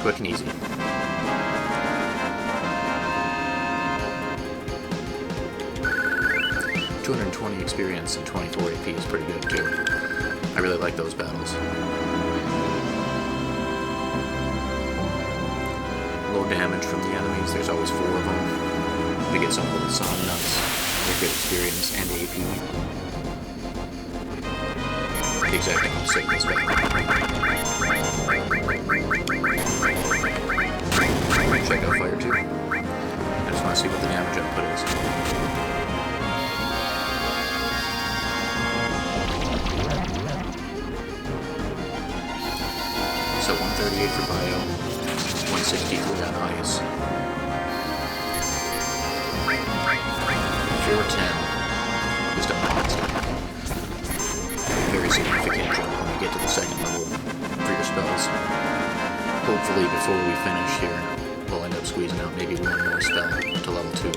Quick and easy. $220 experience and 24 AP is pretty good too. I really like those battles. Low damage from the enemies, there's always 4 of them. We get some little Sonic Nuts, they're good experience and AP. The exact opposite of this battle. Check out Fire 2. I just want to see what the damage output is. So 138 for Bio, 163 on Ice. 410, just a monster. Very significant jump when you get to the second level for your spells. Hopefully before we finish here, we'll end up squeezing out maybe one more spell to level 2.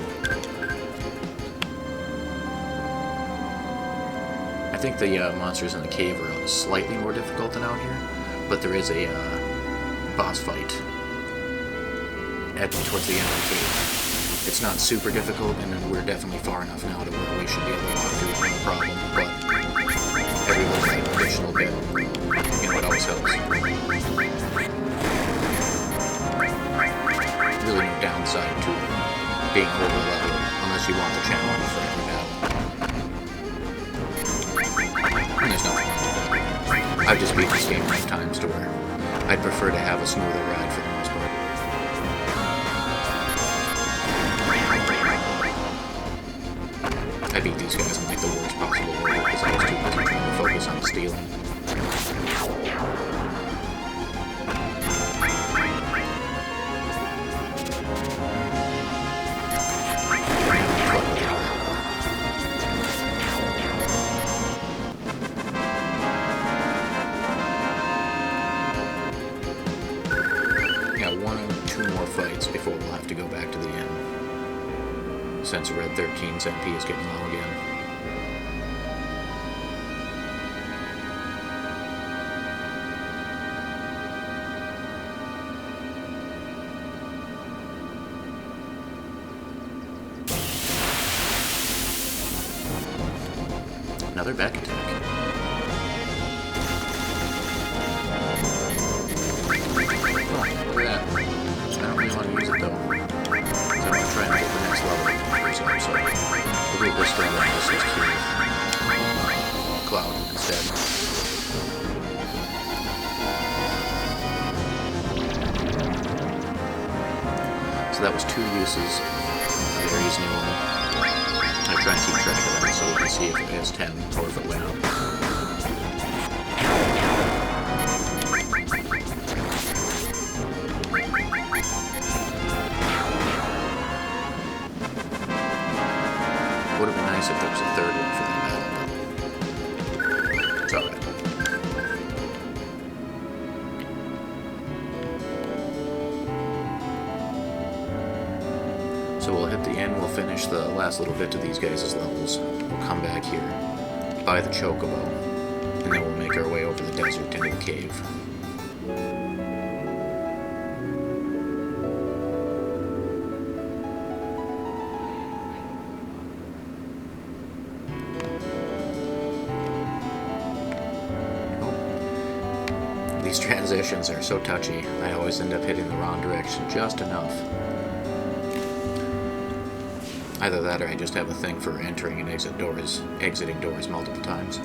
I think the monsters in the cave are slightly more difficult than out here, but there is a boss fight towards the end of the cave. It's not super difficult, and then we're definitely far enough now to where we should be able to walk through it, no problem, but every little additional bit, it always helps. Really no downside to being over level, unless you want the challenge for every battle. And there's nothing wrong with that. I've just beat this game enough times to where I'd prefer to have a smoother ride for the most part. I beat these guys in like the worst possible order because I was too busy trying to focus on stealing. Fights before we'll have to go back to the inn, since Red 13's MP is getting low again. Another back attack. Oh, look at that. I don't really want to use it though, because I want to try and get the next level first, so we'll do this thing on this here, Cloud instead. So that was 2 uses of Ares' new one. I try and keep track of that so we can see if it has 10 or if it went up. Would have been nice if there was a 3rd one for that battle, but it's alright. So we'll hit the end, we'll finish the last little bit to these guys' levels. We'll come back here, buy the Chocobo, and then we'll make our way over the desert into the cave. These transitions are so touchy, I always end up hitting the wrong direction just enough. Either that or I just have a thing for entering and exiting doors multiple times.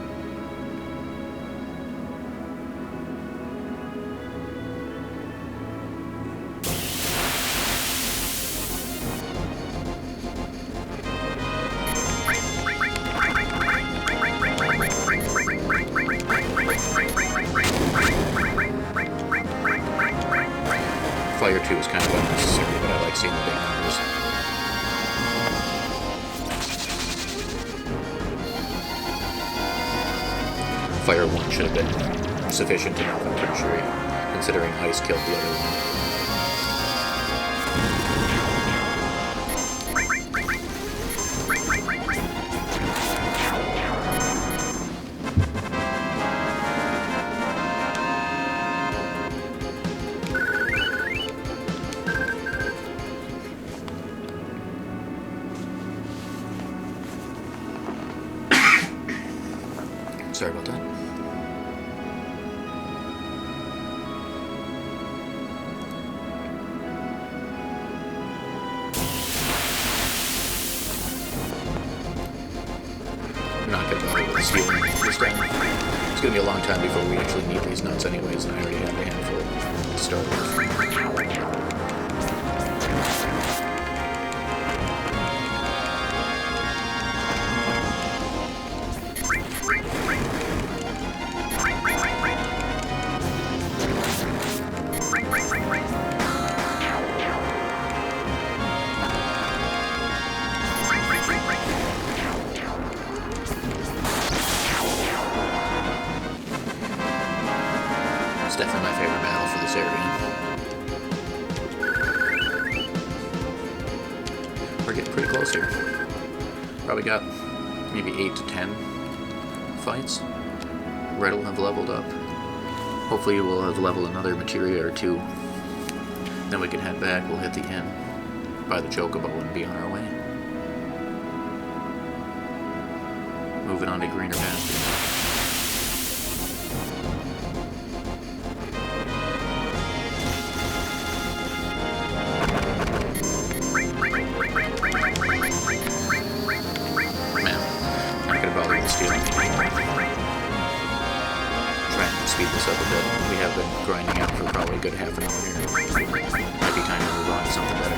Fire 2 is kind of unnecessary, but I like seeing the big numbers. Fire 1 should have been sufficient enough, I'm pretty sure, considering Ice killed the other one. Sorry about that. I'm not going to bother with the stealing this time. It's going to be a long time before we actually need these nuts anyways, and I already have a handful to start with. Definitely my favorite battle for this area. We're getting pretty close here. Probably got maybe 8 to 10 fights. Red will have leveled up. Hopefully we'll have leveled another materia or two. Then we can head back, we'll hit the inn, buy the chocobo, and be on our way. Moving on to greener pastures. Man, I'm not gonna bother with the stealing. Try and speed this up a bit. We have been grinding out for probably a good half an hour here. Might be time to move on to something better.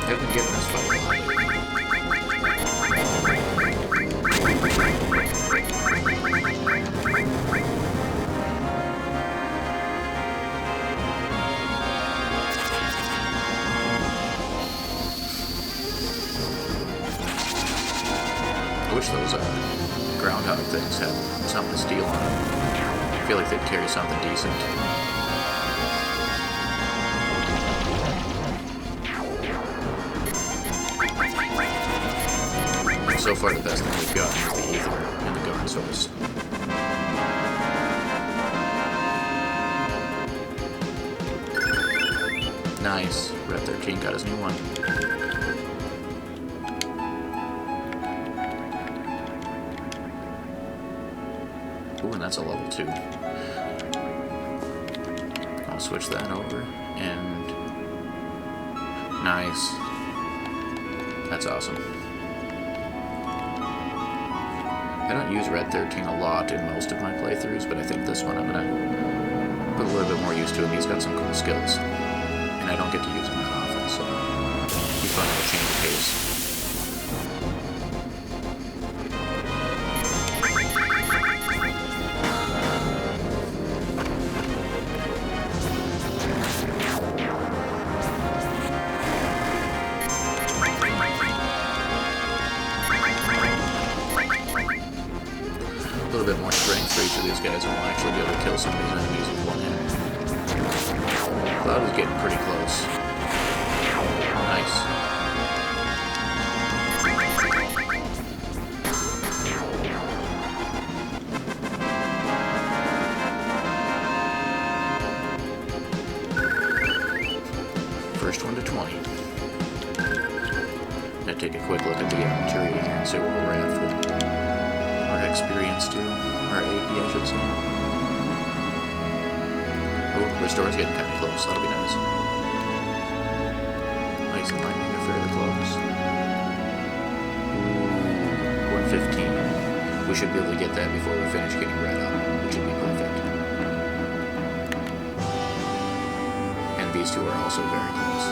I've been getting this fight a lot. I wish those groundhog things had something to steal on them. I feel like they'd carry something decent. So far, the best thing we've gotten is the ether and the guard source. Nice. Red 13 got his new one. Ooh, and that's a level 2. I'll switch that over. And nice. That's awesome. I don't use Red 13 a lot in most of my playthroughs, but I think this one I'm going to put a little bit more use to him. He's got some cool skills, and I don't get to use him that often, so it'll be fun to change the pace. A little bit more strength for each of these guys, and we'll actually be able to kill some of these enemies with one hit. Cloud is getting pretty close. Nice. First one to 20. Gonna take a quick look at the inventory here and see where we're at for experience too, or AP I should say. Oh, Restore's getting kind of close, that'll be nice. Ice and Lightning are fairly close. Ooh, 115. We should be able to get that before we finish getting Red up, which would be perfect. And these two are also very close.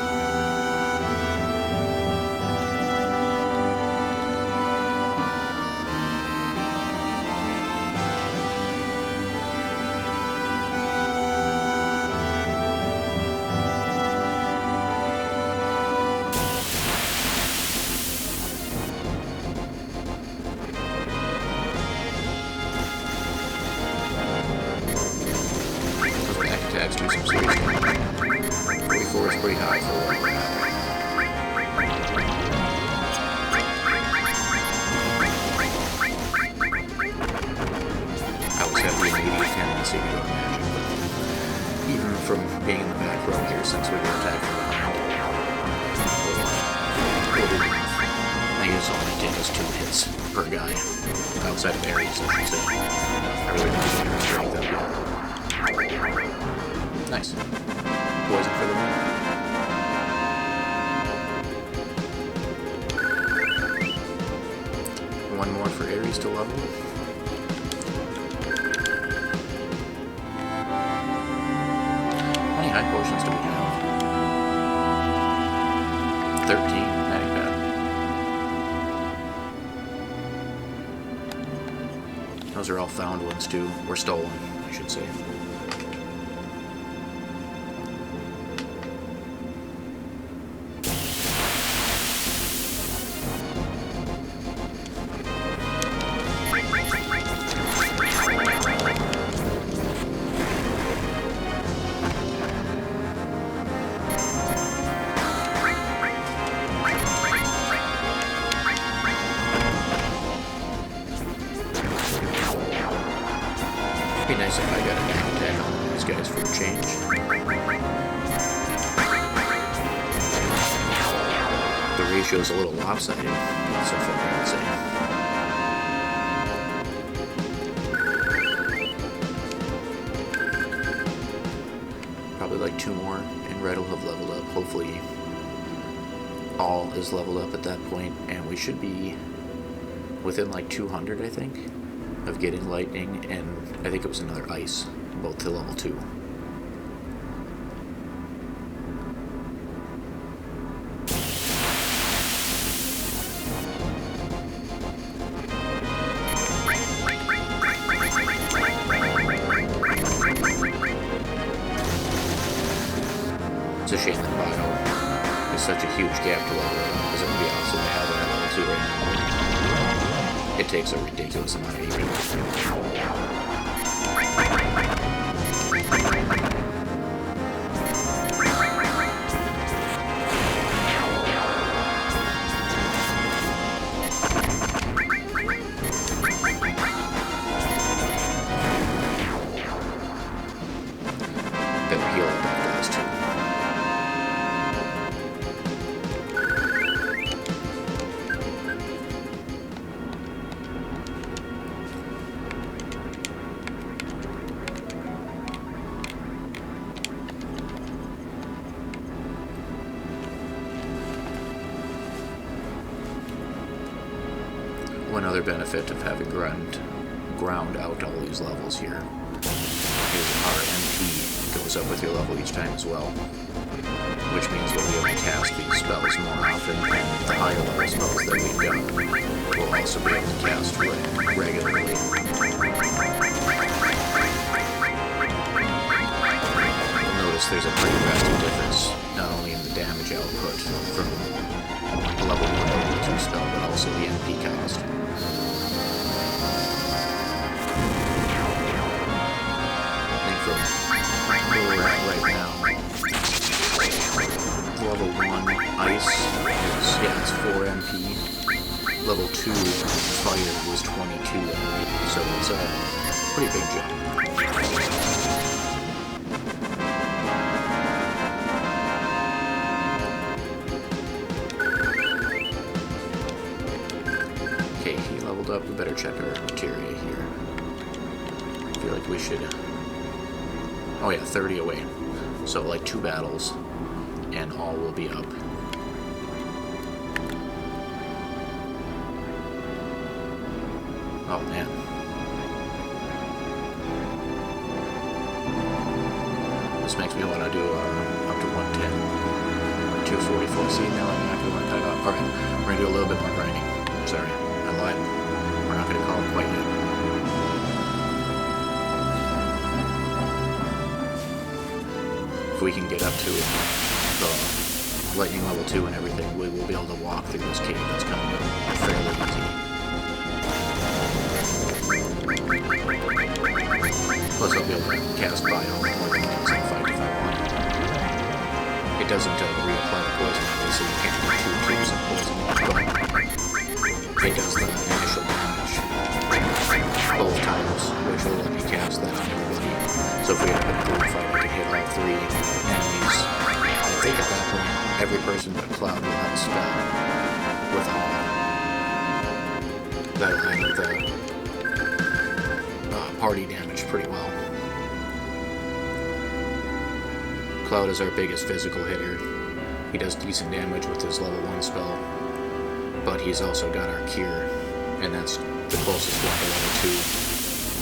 Attacks do some serious damage. 44 is pretty high for where we're at. I was having an immediate tendency to go magic, but even from being in the back row here since we were attacked from behind, I guess only take us 2 hits per guy. Outside of Ares, I should say. I really don't get her strength up yet. Nice. Poison for the win. One more for Ares to level. How many high potions do we have? 13. Not bad. Those are all found ones too, or stolen, I should say. Be nice if I got a back attack on these guys for a change. The ratio's a little lopsided so far, I would say. Probably like 2 more, and Red will have leveled up. Hopefully, all is leveled up at that point, and we should be within like 200, I think, of getting lightning, and I think it was another ice, both to level 2. It's a shame that Bio is such a huge gap to level up, because it would be awesome to have it at level 2 right now. It takes a ridiculous amount of EP. Better heal up after this too. One other benefit of having ground out all these levels here is our MP goes up with your level each time as well, which means we'll be able to cast these spells more often, and the higher level spells that we've got we'll also be able to cast regularly. You'll notice there's a pretty drastic difference, not only in the damage output from a level 1 to level 2 spell, but also the MP cost. Where we're at right now, level 1 ice is, yeah, it's 4 MP. Level 2 fire was 22 MP, so it's a pretty big jump. Okay, he leveled up. We better check our materia here. I feel like we should. Oh yeah, 30 away. So like 2 battles, and all will be up. Oh man. This makes me want to do up to 110. 244. See, now I'm not going to want to cut it off. Alright, we're going to do a little bit more grinding. Sorry, I lied. We're not going to call it quite yet. If we can get up to the lightning level 2 and everything, we will be able to walk through this cave that's coming up fairly easy. Plus I'll be able to cast Bio more than once and fight if I want. It doesn't reapply the poison, obviously you can't do 2 tubes of poison, but it does the initial damage both times, which will let me cast that on everybody. So if we have a group fight, I can hit all 3 enemies. I think at that point, every person but Cloud will have a spell with Awe. That'll handle the party damage pretty well. Cloud is our biggest physical hitter. He does decent damage with his level 1 spell, but he's also got our Cure, and that's the closest one to level 2.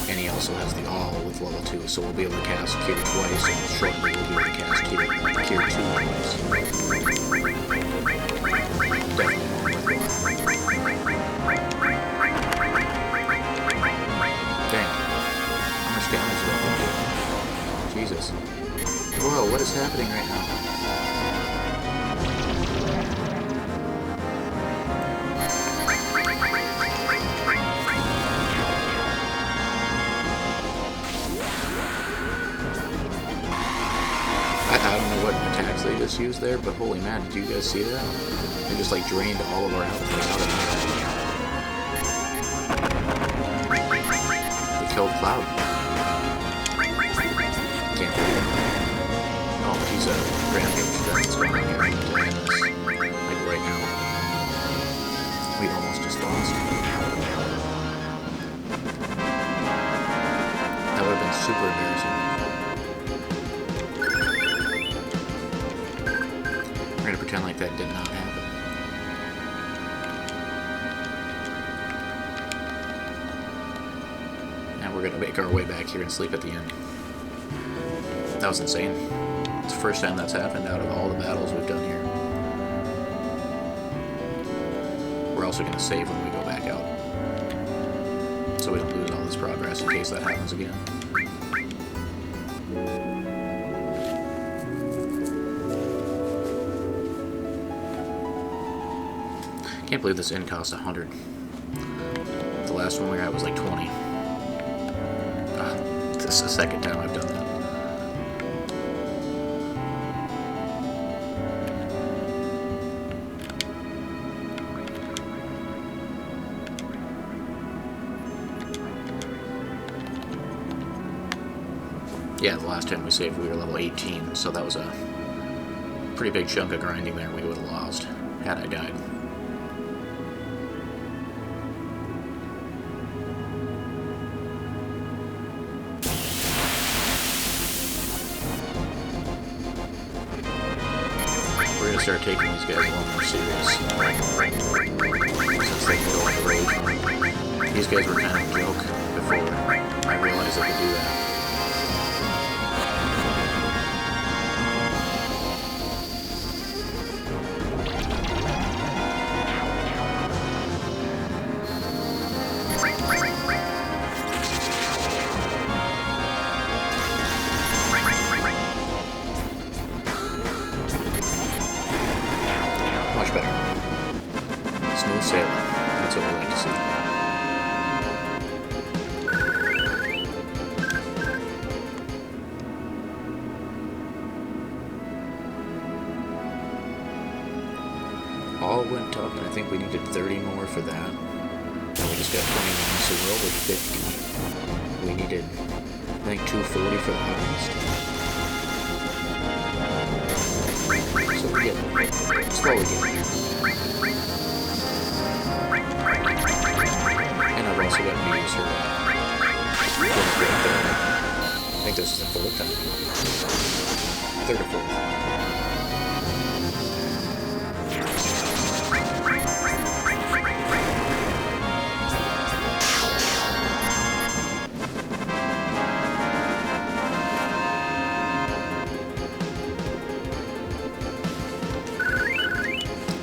And he also has the All with level 2, so we'll be able to cast Cure twice, and shortly we'll be able to cast Cure 2 twice. Definitely more worthwhile. what is happening right now? I don't know what attacks they just used there, but holy man, did you guys see that? They just like drained all of our health out of it. They killed Cloud. Can't believe it. Oh, he's a rampage. That's going on here. Like right now. We almost just lost. That would have been super embarrassing. We're gonna pretend like that did not happen. And we're gonna make our way back here and sleep at the end. That was insane. It's the first time that's happened out of all the battles we've done here. We're also gonna save when we go back out, so we don't lose all this progress in case that happens again. Can't believe this inn cost 100. The last one we were at was like 20. This is the second time I've done that. Yeah, the last time we saved we were level 18, so that was a pretty big chunk of grinding there we would have lost had I died. We're gonna start taking these guys a little more serious, since they can go into rage mode. These guys were kind of a joke before I realized I could do that. Much better. Smooth sailing. That's what we like to see. All went up, and I think we needed 30 more for that. And we just got 21, so we're over 50. We needed, I think, 240 for the highest. So we're slowly getting there. And I've also got to use her. I think this is the fourth time. Third or fourth.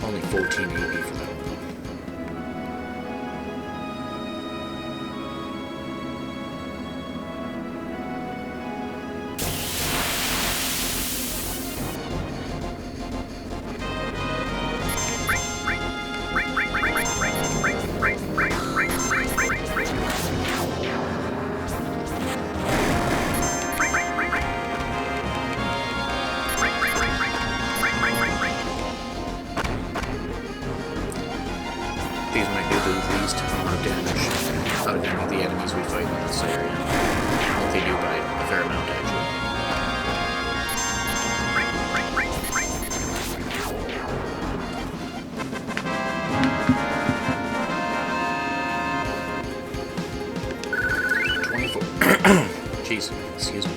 Only 14 AP for that one. These might do the least amount of damage out of any of the enemies we fight in this area. I think they do by a fair amount, actually. Jeez, excuse me.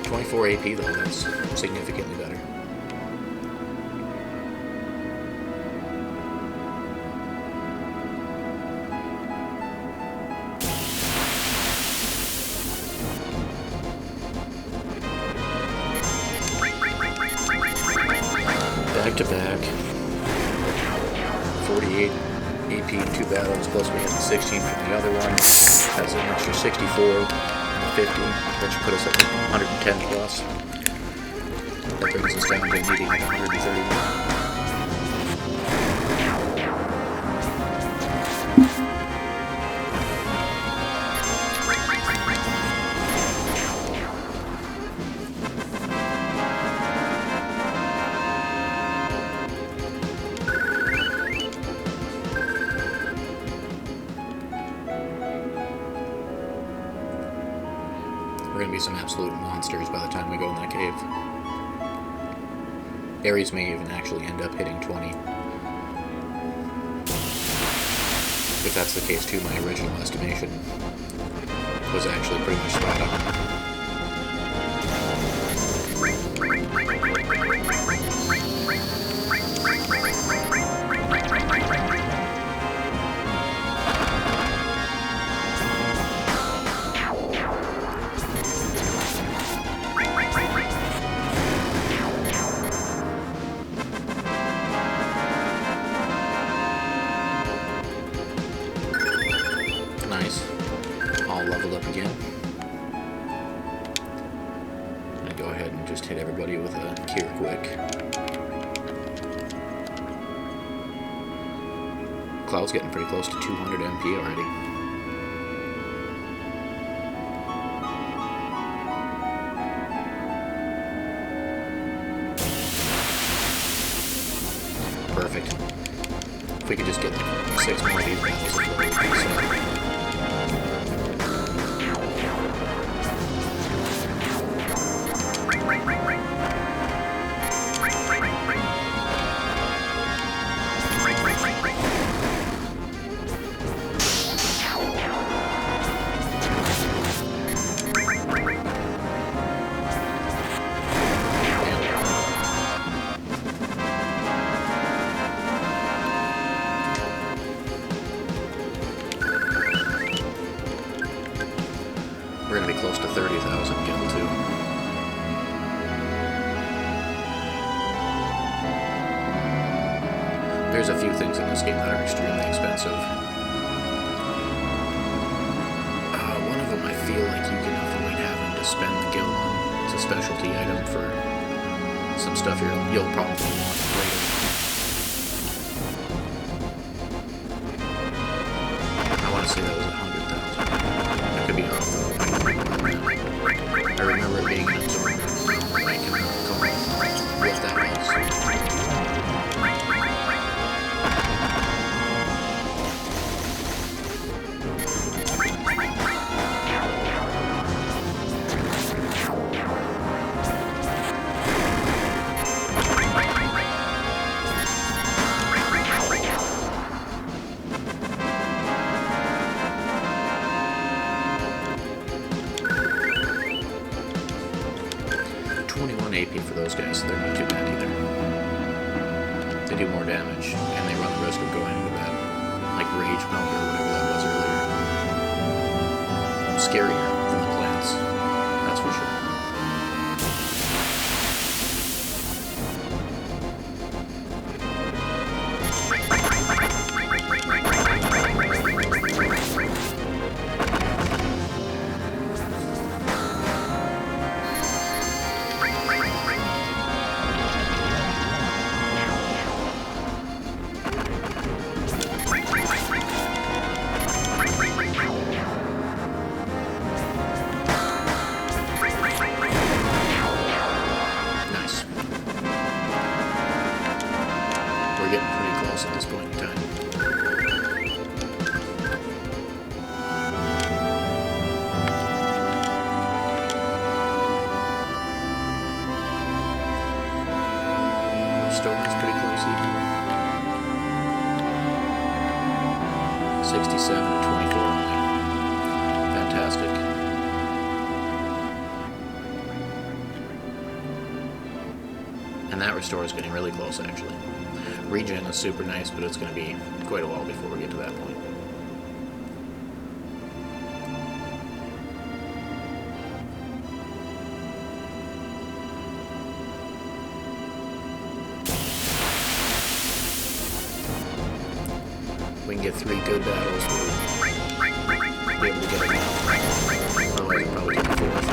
24 AP though, that's significantly better. Back to back. 48 AP in 2 battles, plus we had the 16 from the other one. That's an extra 64 and 50, that should put us at 110 plus. That brings us down to needing like 131. We're going to be some absolute monsters by the time we go in that cave. Ares may even actually end up hitting 20. If that's the case too, my original estimation was actually pretty much spot on. Nice. All leveled up again. I'm gonna go ahead and just hit everybody with a cure quick. Cloud's getting pretty close to 200 MP already. Perfect. If we could just get 6 more of these battles before we reset. We're going to be close to 30,000 gil too. There's a few things in this game that are extremely expensive. One of them I feel like you can avoid having to spend the gil on. It's a specialty item for some stuff you'll probably want later. I want to say that was 100,000. I could be off though. I remember it being an absorbent. I can recall what that was. 21 AP for those guys, so they're not too bad either. They do more damage, and they run the risk of going into that, like, rage mode or whatever that was earlier. Scarier than the plants, that's for sure. We're getting pretty close at this point in time. Storm is pretty close even. 67 and 24 only. Fantastic. And that restore is getting really close actually. Regen is super nice, but it's going to be quite a while before we get to that point. If we can get 3 good battles, we'll be able to get enough. Otherwise, we'll probably get the 4th.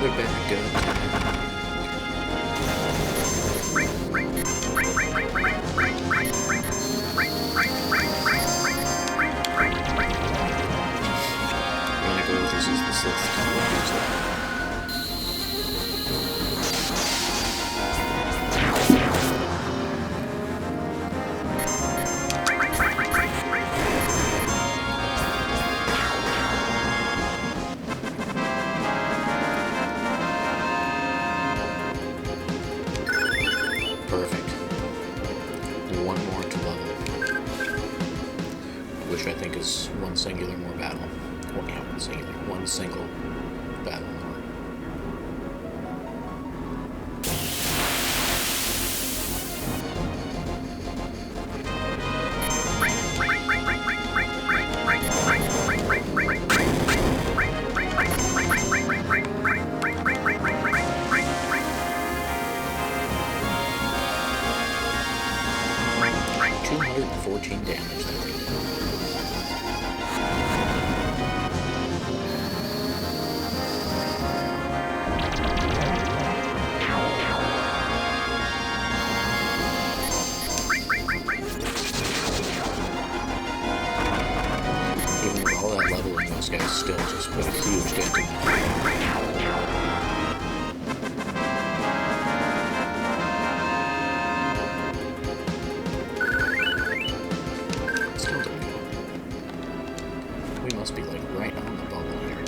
another bad good. I'm gonna go with this as the sixth time. Perfect. One more to level. Which I think is one singular more battle. Well, yeah, one singular. One single battle more. Damage, I think. Even with all that leveling, those guys still just put a huge dent in it. Must be like right on the bubble here.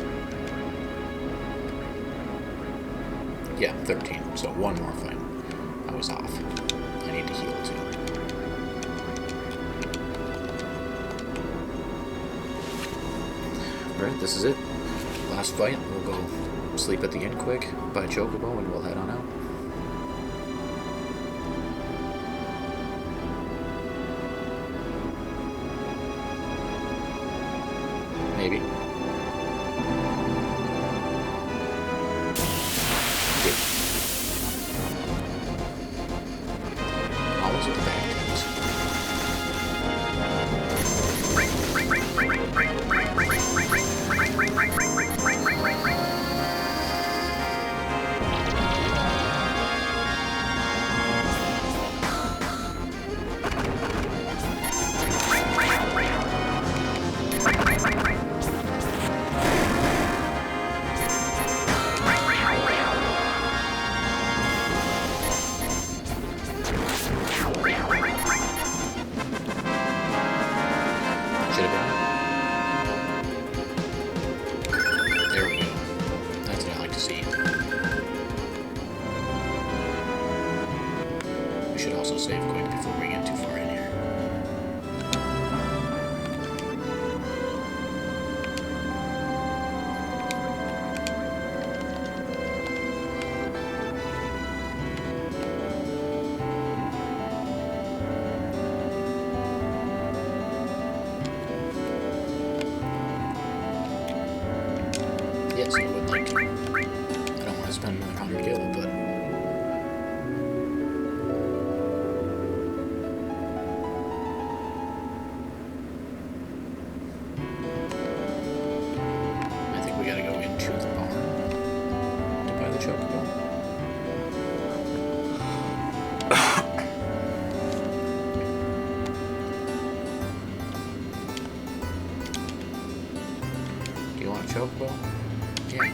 Yeah, 13. So one more fight. I was off. I need to heal too. Alright, this is it. Last fight. We'll go sleep at the inn quick, buy Chocobo, and we'll head on out. Maybe. Good. Always with the back tens. There we go. That's what I like to see. We should also save quick before we get too far in here. Yes, I would like to. I don't want to spend another 100 gil, but... I think we gotta go into the barn to buy the Chocobo. Do you want a Chocobo? Yeah.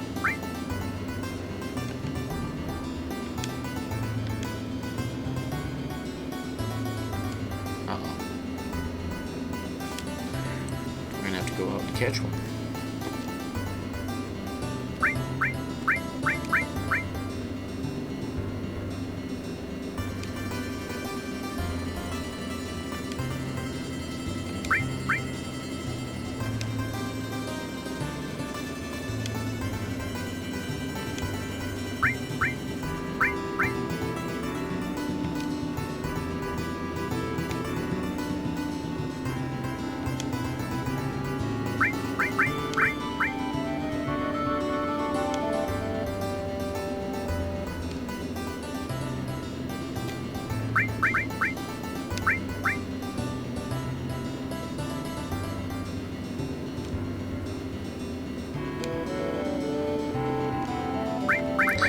Uh-oh. We're gonna have to go out and catch one.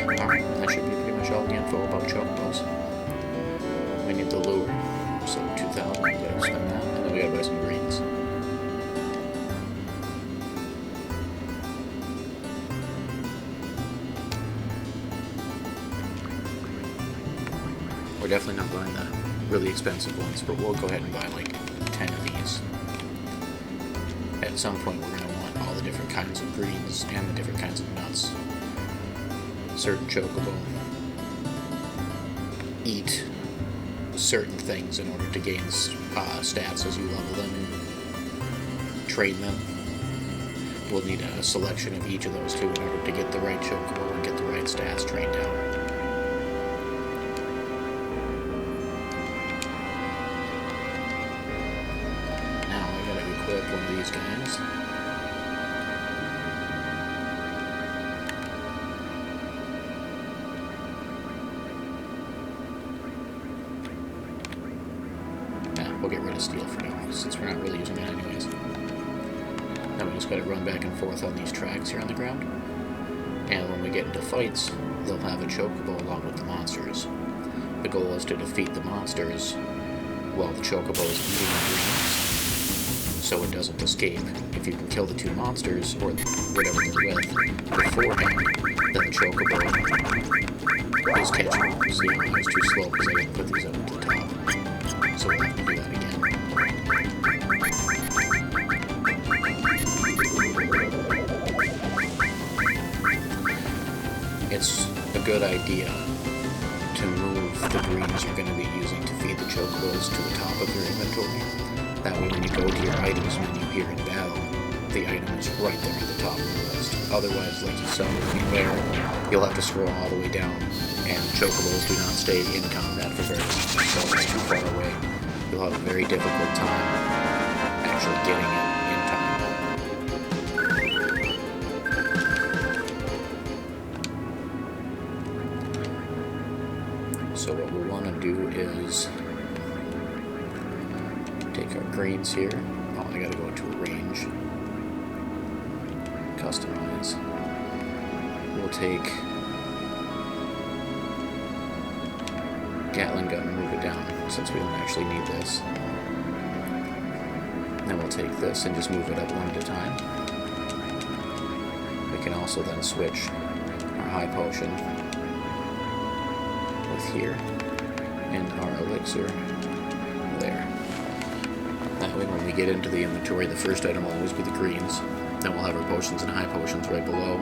Alright, that should be pretty much all the info about chocobos. We need the lure, so 2,000, we gotta spend that, and then we gotta buy some greens. We're definitely not buying the really expensive ones, but we'll go ahead and buy like 10 of these. At some point we're going to want all the different kinds of greens and the different kinds of nuts. Certain chocobo eat certain things in order to gain stats as you level them and train them. We'll need a selection of each of those two in order to get the right chocobo and get the right stats trained out. Equip one of these guys. Yeah, we'll get rid of steel for now, since we're not really using it anyways. Now we just gotta run back and forth on these tracks here on the ground. And when we get into fights, they'll have a chocobo along with the monsters. The goal is to defeat the monsters while the chocobo is eating the greens, so it doesn't escape. If you can kill the two monsters, or whatever they're with, beforehand, then the chocobo is catchable. See, I was too slow because I didn't put these up at the top. So we'll have to do that again. It's a good idea to move the greens you're going to be using to feed the chocobos to the top of your inventory. That way when you go to your items menu here in battle, the item is right there at the top of the list. Otherwise, like you saw with me there, you'll have to scroll all the way down, and chocobos do not stay in combat for very long, so it's too far away. You'll have a very difficult time actually getting it in time. So what we want to do is take our greens here. Oh, I gotta go to a range. Customize. We'll take Gatling gun and move it down, since we don't actually need this. Then we'll take this and just move it up one at a time. We can also then switch our high potion with here, and our elixir there. That way when we get into the inventory, the first item will always be the greens. Then we'll have our potions and high potions right below.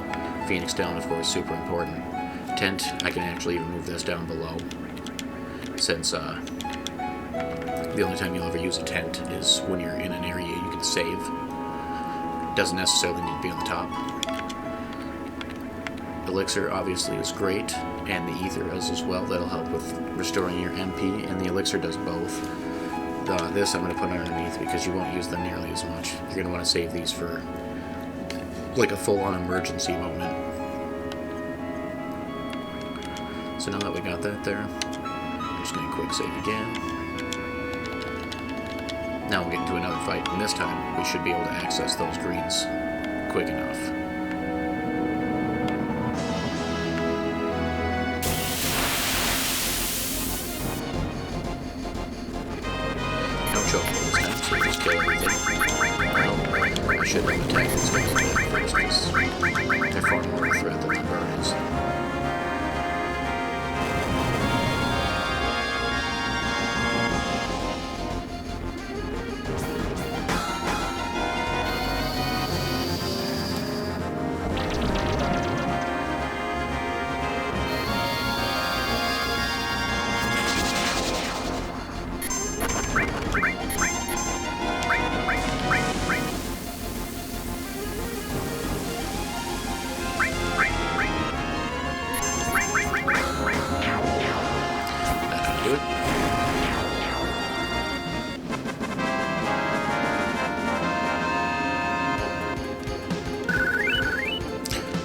Phoenix down, of course, super important. Tent, I can actually even move this down below, since the only time you'll ever use a tent is when you're in an area you can save. Doesn't necessarily need to be on the top. Elixir obviously is great, and the ether is as well. That'll help with restoring your MP, and the elixir does both. This I'm going to put underneath because you won't use them nearly as much. You're going to want to save these for like a full-on emergency moment. So now that we got that there, I'm just going to quick save again. Now we'll get into another fight, and this time we should be able to access those greens quick enough. Just kill everything. Well, I should have attacked these guys a bit first, because they're far more of a threat than the bird is.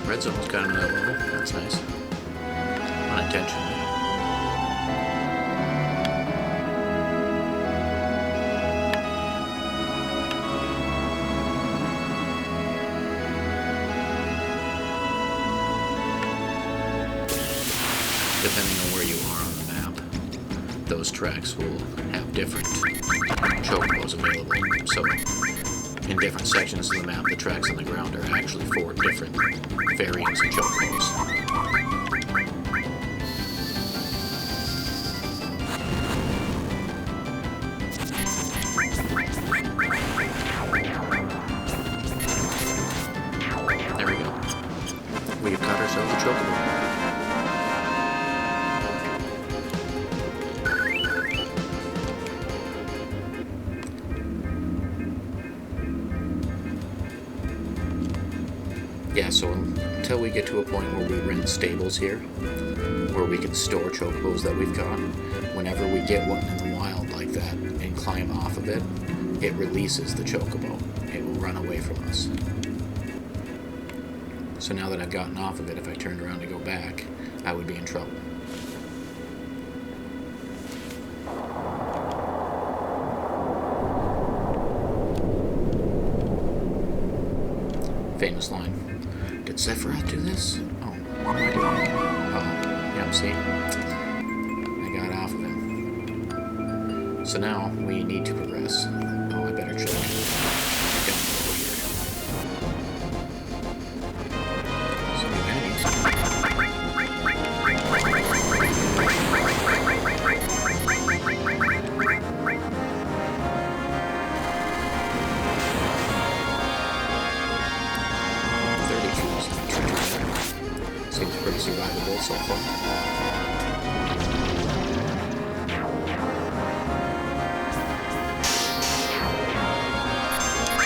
Red zone's got him that level. That's nice. Unintentionally. depending on where you are on the map, those tracks will have different chocobos available. So, in different sections of the map, the tracks on the ground are actually 4 different variants of chocobos. There we go. We've got ourselves a chocobo. Yeah, so until we get to a point where we rent stables here, where we can store chocobos that we've caught, whenever we get one in the wild like that and climb off of it, it releases the chocobo. It will run away from us. So now that I've gotten off of it, if I turned around to go back, I would be in trouble. Famous line. Did Sephiroth do this? Oh, what am I doing? Oh, yeah, see? I got off of him. So now we need to progress. Oh, I better check. Down over here. Some new enemies. Seems pretty survivable so far.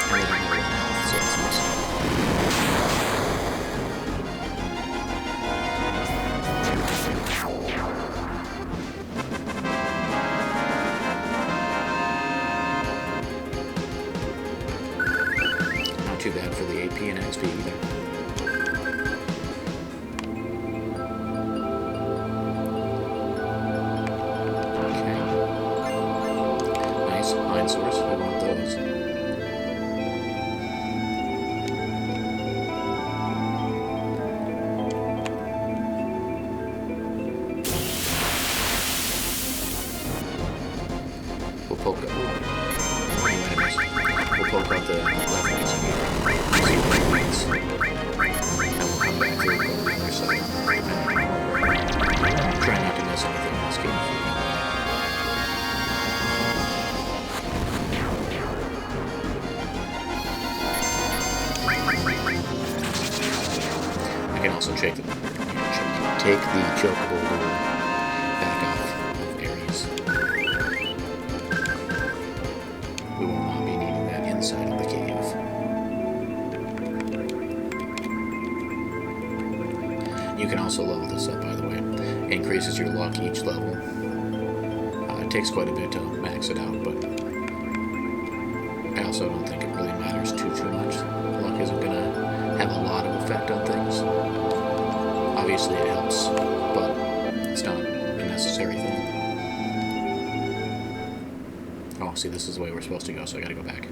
And they don't have any health, so that's awesome. Not too bad for the AP and XP either. Source. I want those. We'll poke out. We'll poke out the left hand speed. See what it means. And we'll come back through on the other side. Try not to miss anything in this game. I can also take the chocobo lure back off of areas. We will not be needing that inside of the cave. You can also level this up, by the way. It increases your luck each level. It takes quite a bit to max it out, but I also don't think it really matters too much. Luck isn't going to have a lot of effect on things. Obviously it helps, but it's not a necessary thing. Oh, see, this is the way we're supposed to go, so I gotta go back.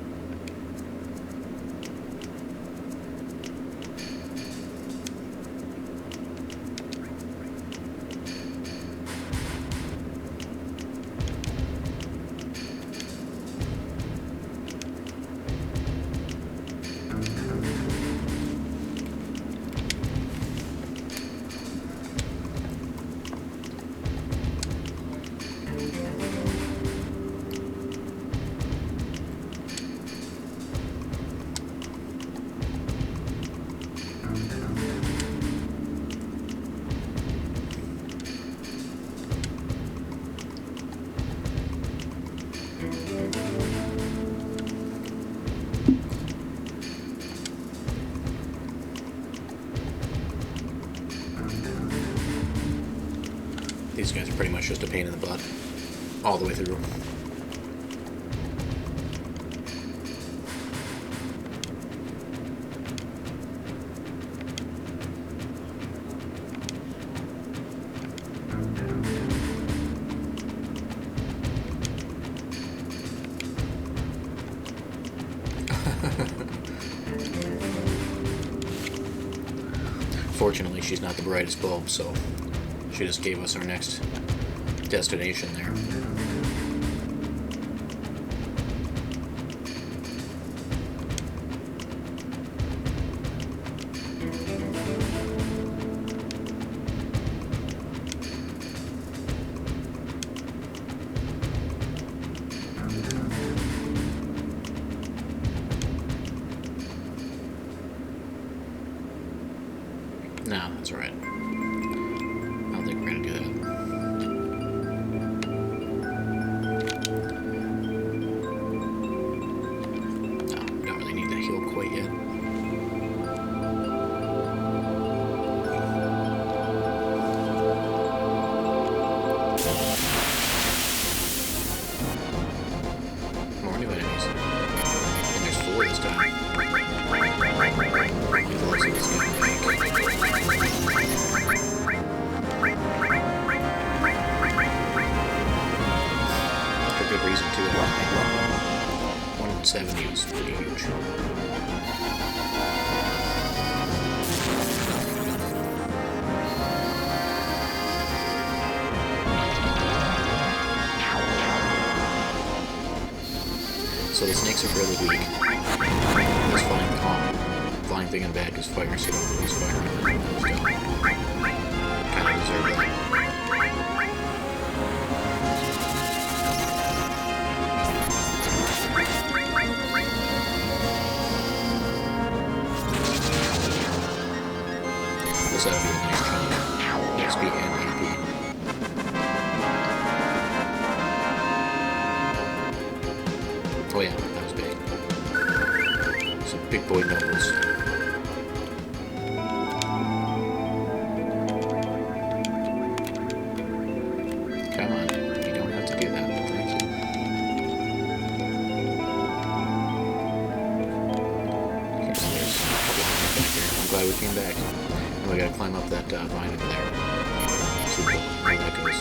These guys are pretty much just a pain in the butt all the way through. Fortunately, she's not the brightest bulb, so She just gave us our next destination there. No, that's right. I don't think we're gonna do that. No, we don't really need to heal quite yet. More new enemies. And there's 4 this time. For good reason too. 170 was pretty huge. So the snakes are fairly weak. This flying thing in the back is fire, so you don't lose fire on it. Kind of deserve that. This ought to be a nice chunk. XP and AP. Oh yeah, that was big. Some big boy nobles. Come on, you don't have to do that. Thank you. Okay, so there's a couple of them back here. I'm glad we came back. And we gotta climb up that vine over there. See where that goes.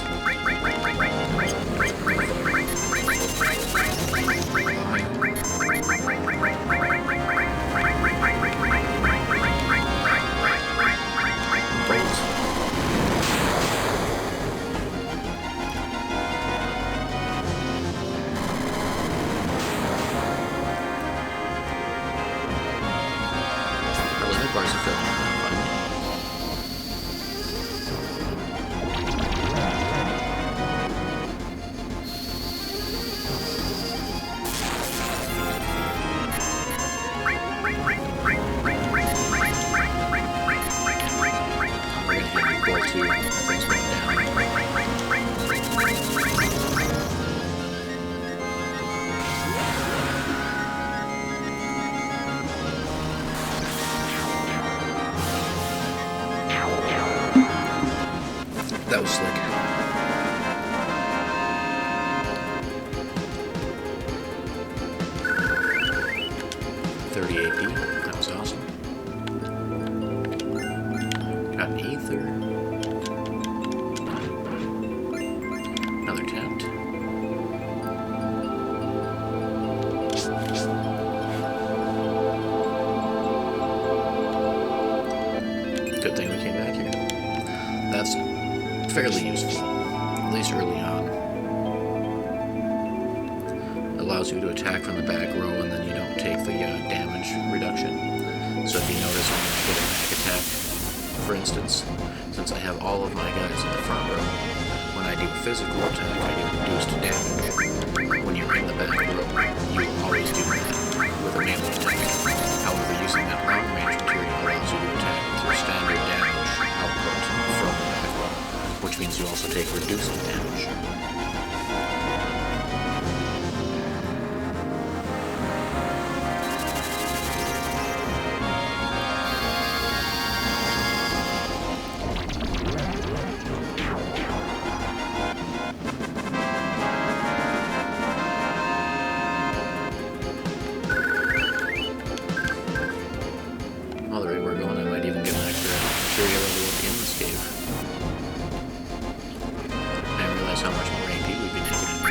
Bars are filling up. We're gonna hit goal 2. Things went down. That was slick. $30 AP. That was awesome. Got an Aether. Another tent. Good thing we came back here. That's fairly useful, at least early on. Allows you to attack from the back row and then you don't take the damage reduction. So if you notice when you get a back attack, for instance, since I have all of my guys in the front row, when I do a physical attack, I get reduced damage. When you're in the back row, you always do that with a melee attack. However, using that long range material allows you to attack with your standard damage output from the back row, which means you also take reduced damage. Well, the rate we're going, I might even get an extra materia level in this cave. I didn't realize how much more AP we've been taking in.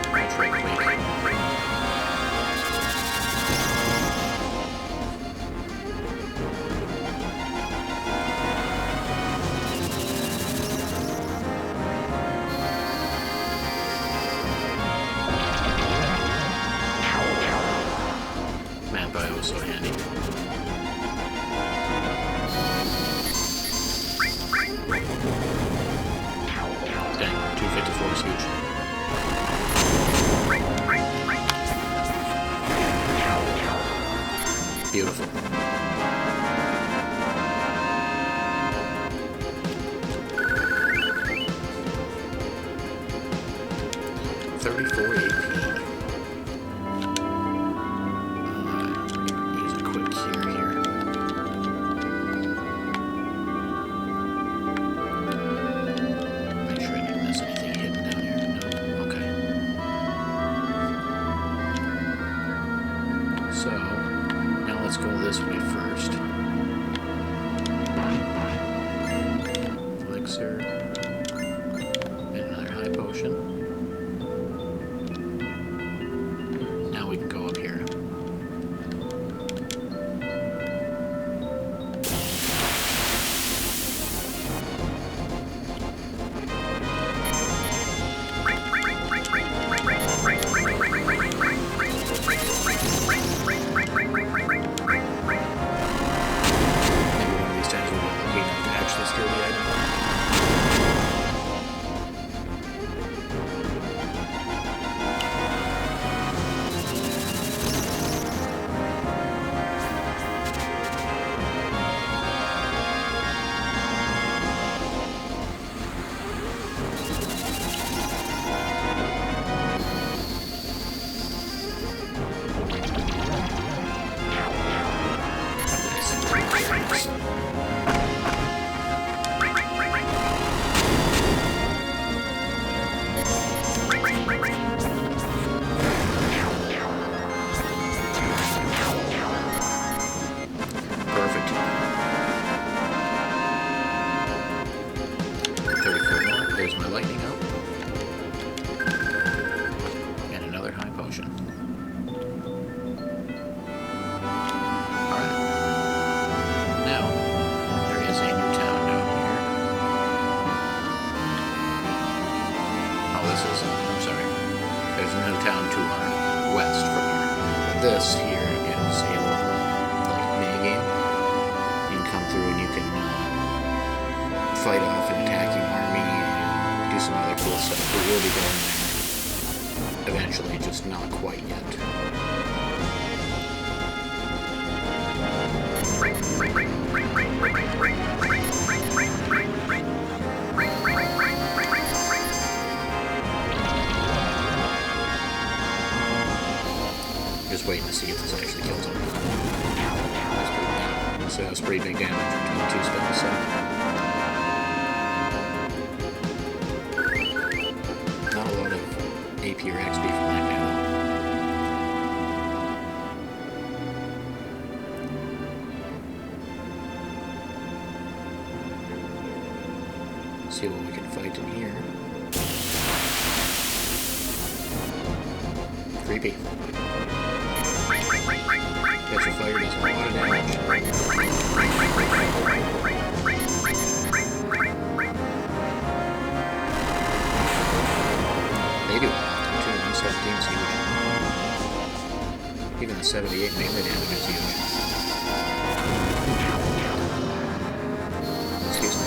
Right click. so handy. Dang, 254 is huge. Beautiful. Use a quick cure here. Make sure I didn't miss anything hidden down here. No? Okay. So, now let's go this way first. Elixir. And another high potion. Now we can go up here. This here is a little like mini game. You can come through and you can fight off an attacking army and do some other cool stuff. We will be going there eventually, just not quite yet. Just waiting to see if this actually kills him. So that's pretty big damage between the two spells. So not a lot of AP or XP from that guy though. See what we can fight in here. Creepy. Catch a fire does a lot of damage. They do a lot too. 117 is huge. Even the 78 melee damage is huge. Excuse me.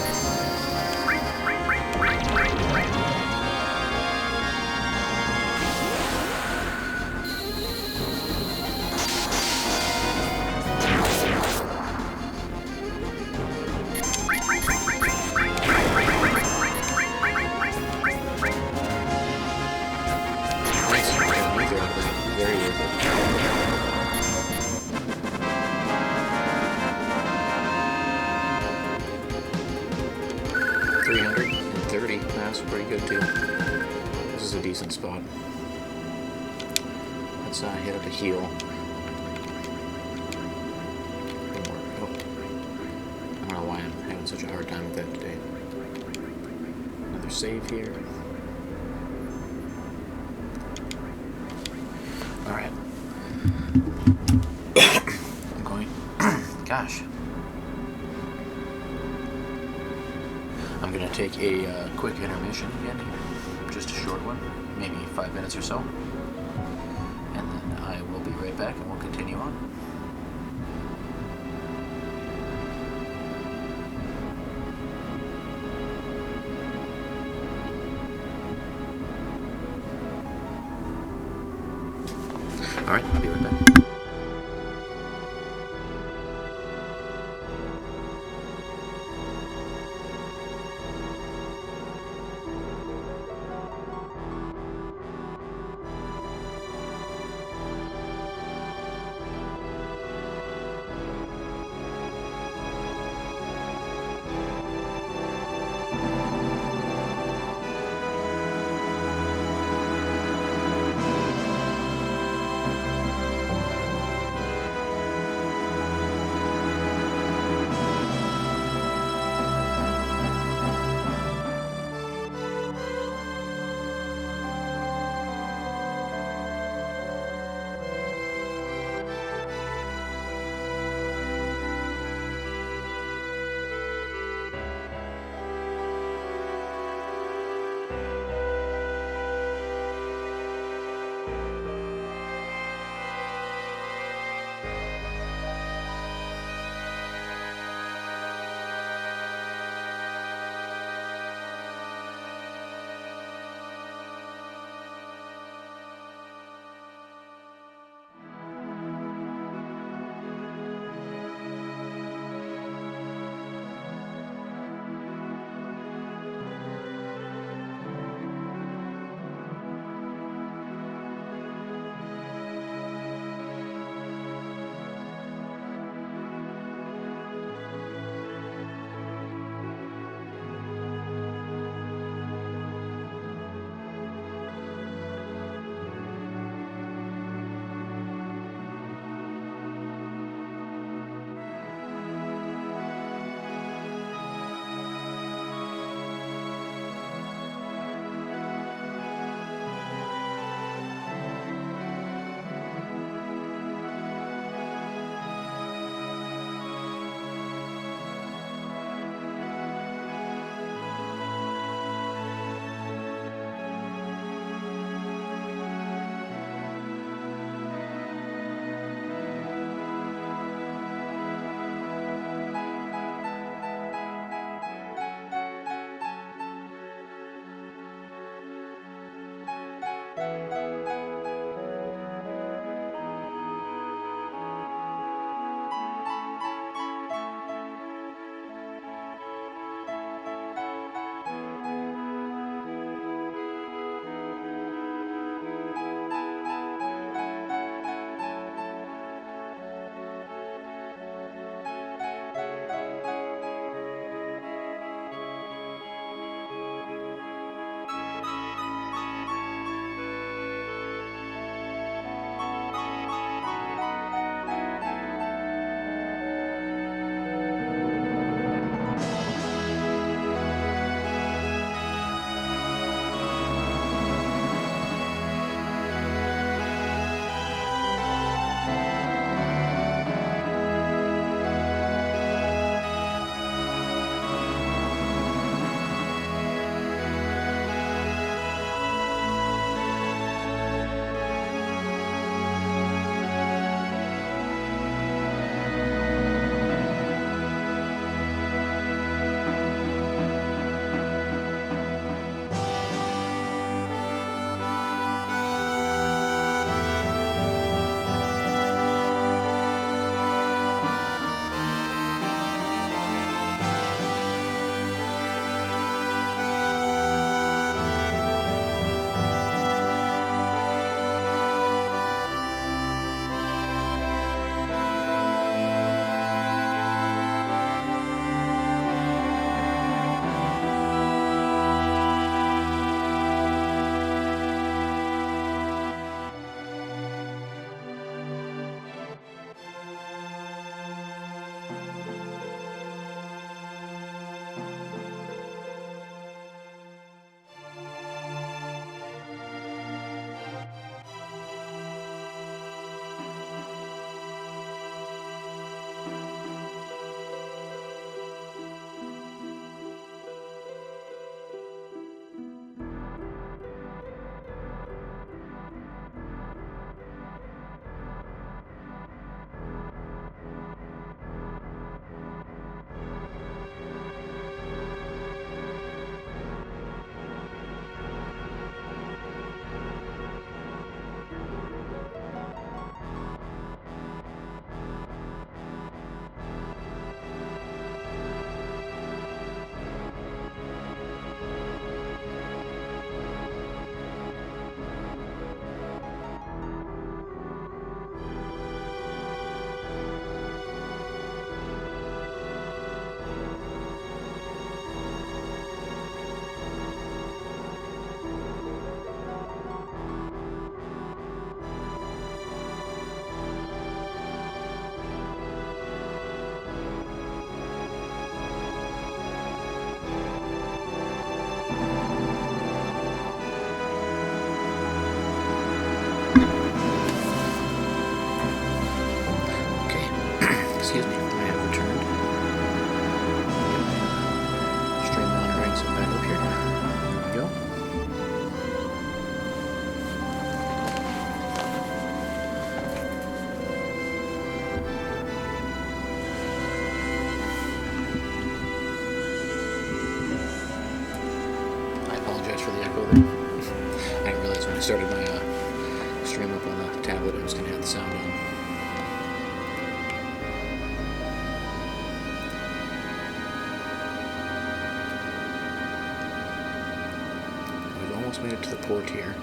Very worth it. 330. That's pretty good too. This is a decent spot. Let's hit up a heal. I don't know why I'm having such a hard time with that today. Another save here. Alright. I'm going... Gosh. I'm going to take a quick intermission again here. Just a short one. Maybe 5 minutes or so. And then I will be right back and we'll continue on. All right, I'll be right back. started my stream up on the tablet, I was going to have the sound on. We've almost made it to the port here.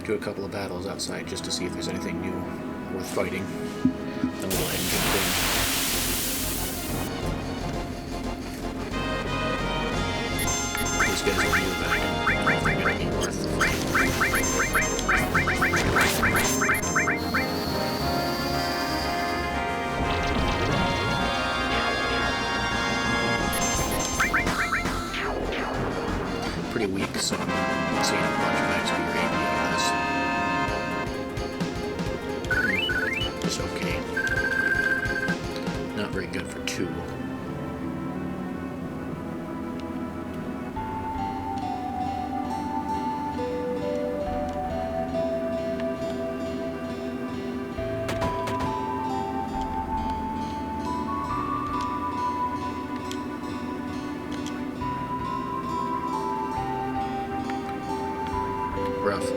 Do a couple of battles outside just to see if there's anything new worth fighting. Then we'll go ahead and jump in. These guys are new, but I don't know if they're going to be worth the fight. Pretty weak, so I'm seeing a bunch of XP or AP out of this. Just okay. Not very good for 2. Rough.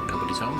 Nobody's home.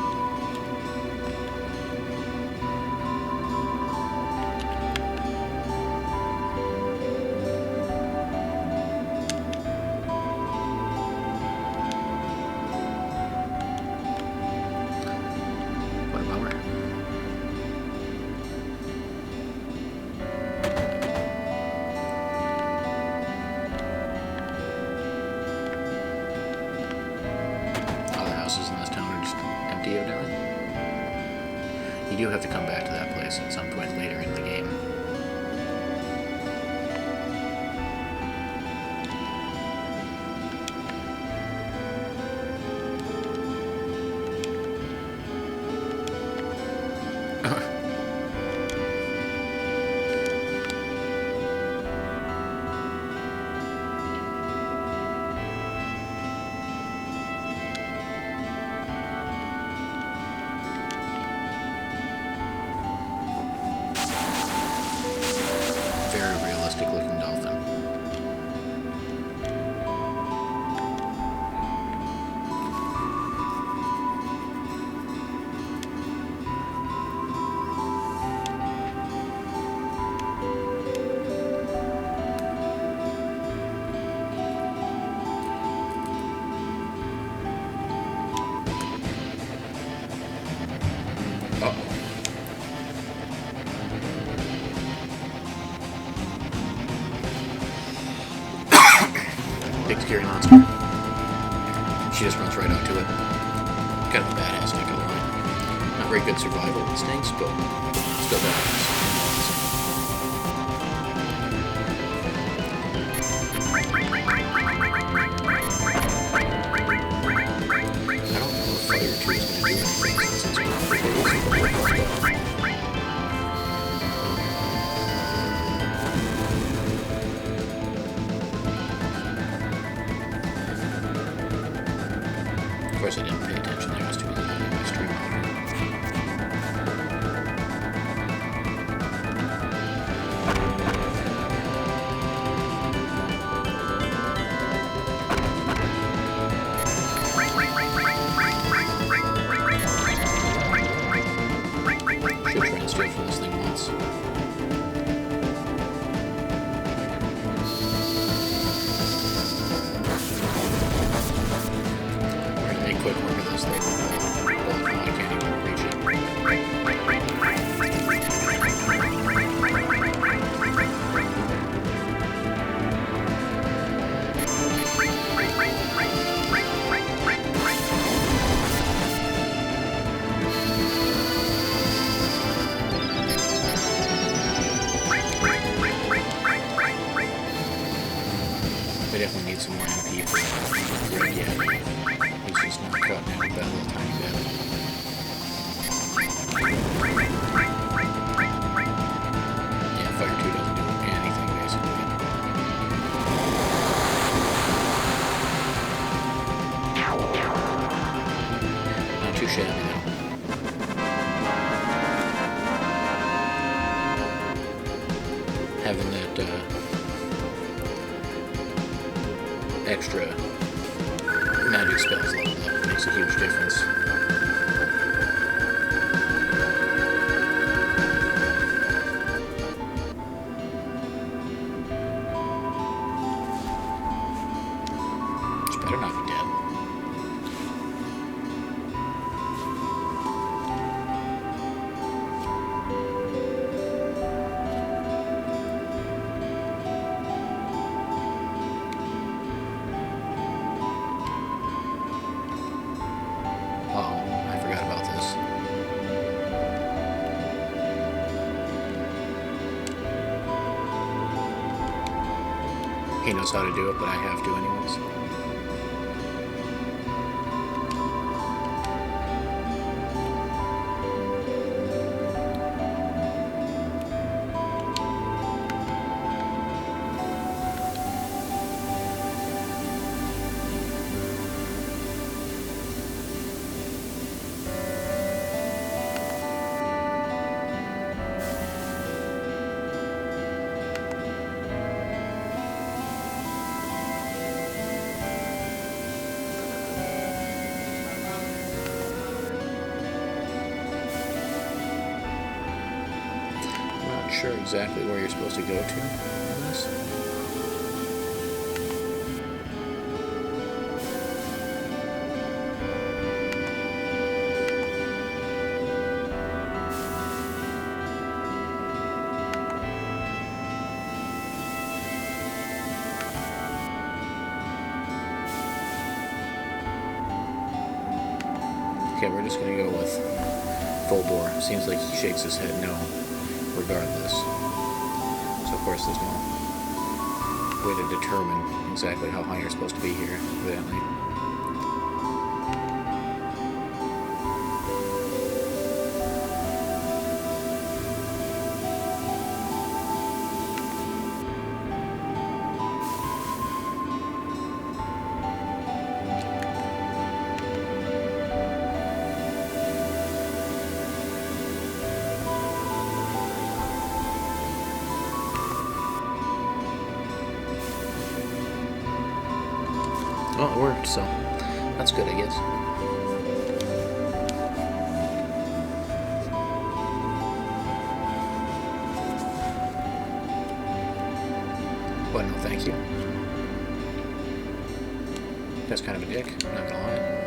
You do have to come back to that place at some point later in the game. Looking dolphin. Big scary monster. She just runs right out to it. Kind of a badass, not gonna lie. Not very good survival instincts, but still badass. I don't know if Fire 2 is going to do anything since it's Of course, I didn't pay attention there. I was too busy doing my stream monitor. Should try and steal from this thing once. Quick work of this thing. Oh, I can't even reach it. They definitely need some more MP for Greg yet. He's just not cutting it with that little tiny bit. Yeah, Fire 2 doesn't do anything, basically. extra magic spells leveled up. It makes a huge difference. Which better not be dead. He knows how to do it, but I have to anyways. Sure exactly where you're supposed to go to on this. Okay, we're just gonna go with full bore. Seems like he shakes his head no. Regardless. So of course there's no way to determine exactly how high you're supposed to be here, evidently. Well, it worked, so that's good, I guess. But no, thank you. That's kind of a dick, I'm not gonna lie.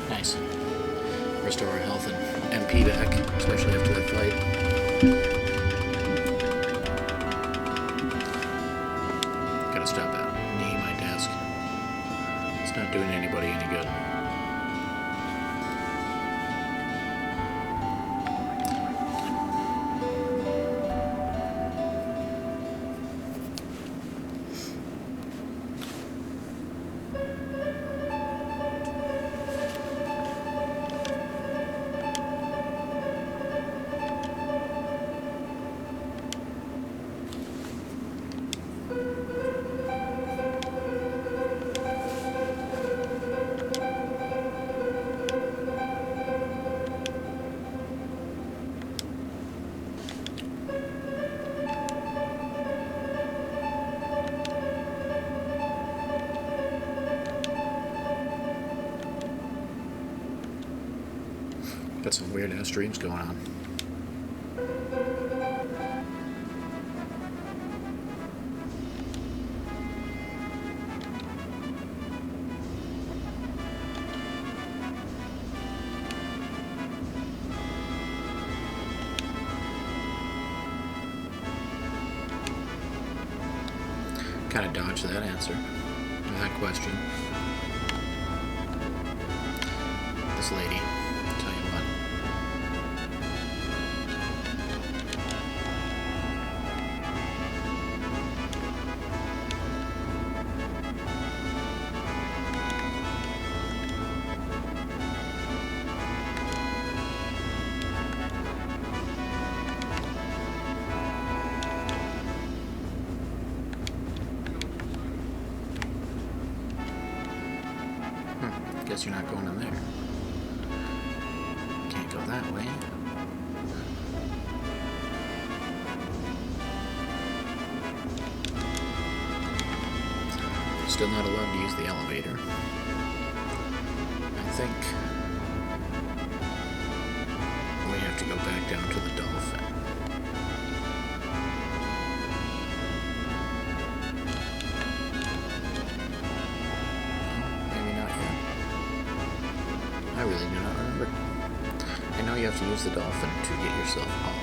Nice. Restore our health and MP back, especially after that fight. Gotta stop at my desk. It's not doing anybody any good. Got some weird ass dreams going on. Kind of dodged that answer, that question. This lady, I'll tell you what. guess you're not going in there. Can't go that way. Still not allowed to use the elevator. I think we have to go back down to the dolphin. Maybe not yet. I really do not remember. I know you have to use the dolphin to get yourself up.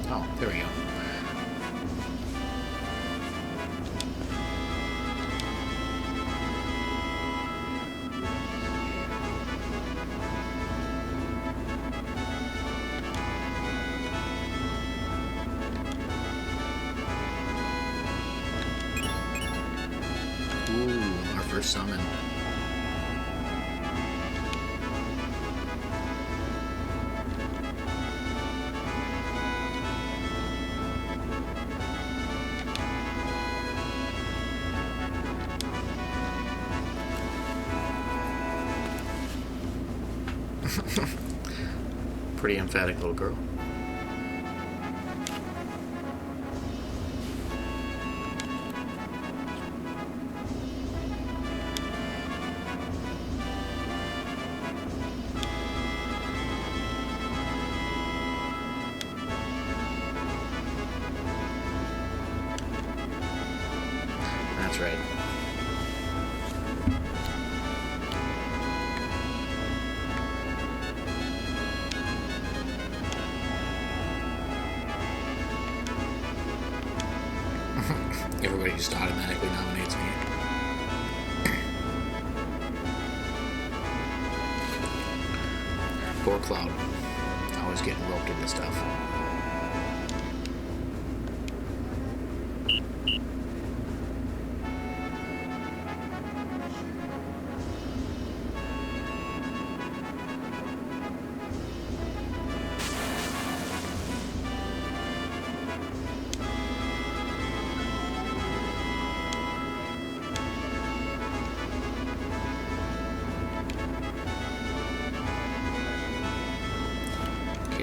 Oh, there we go. Ooh, our first summon. Pretty emphatic little girl. That's right. Everybody just automatically nominates me. Poor Cloud. Always getting roped into stuff.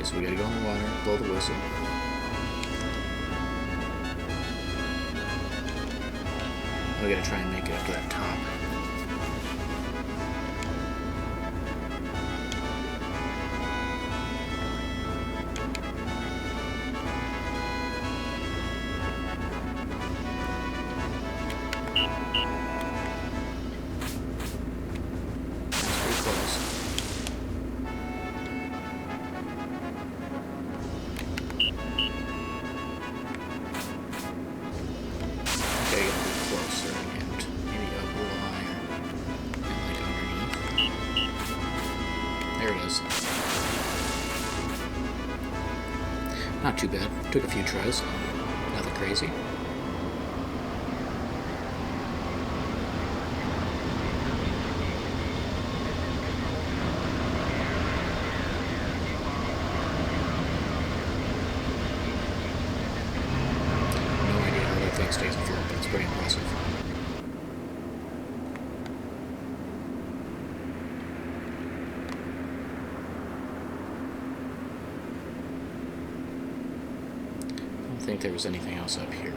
So we gotta go in the water, blow the whistle. We gotta try and make it up to that top. That's pretty close. Okay, get a little closer and maybe up a little higher. And like underneath. There it is. Not too bad. Took a few tries. Nothing crazy. No idea how that thing stays afloat, but it's pretty impressive. I don't think there was anything else up here.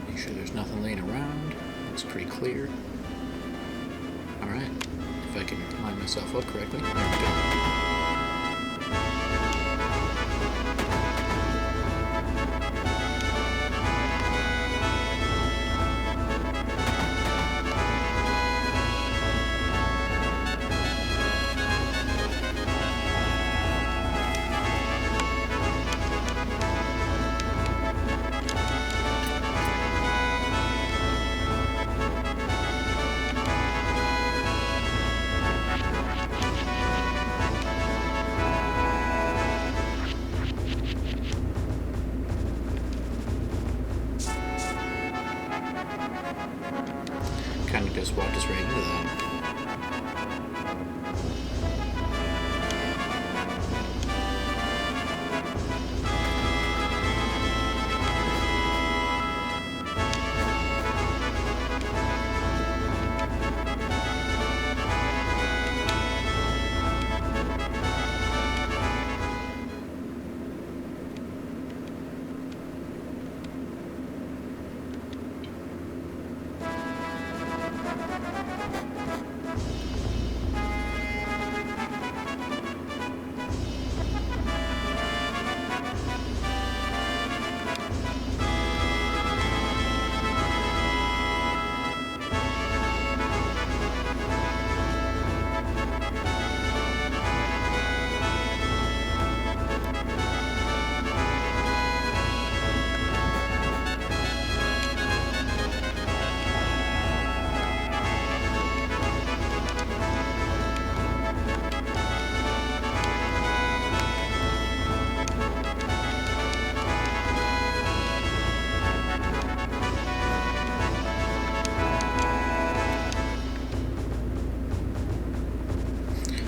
Make sure there's nothing laying around. Looks pretty clear. Alright. If I can line myself up correctly. There we go. kind of just walked us right into that.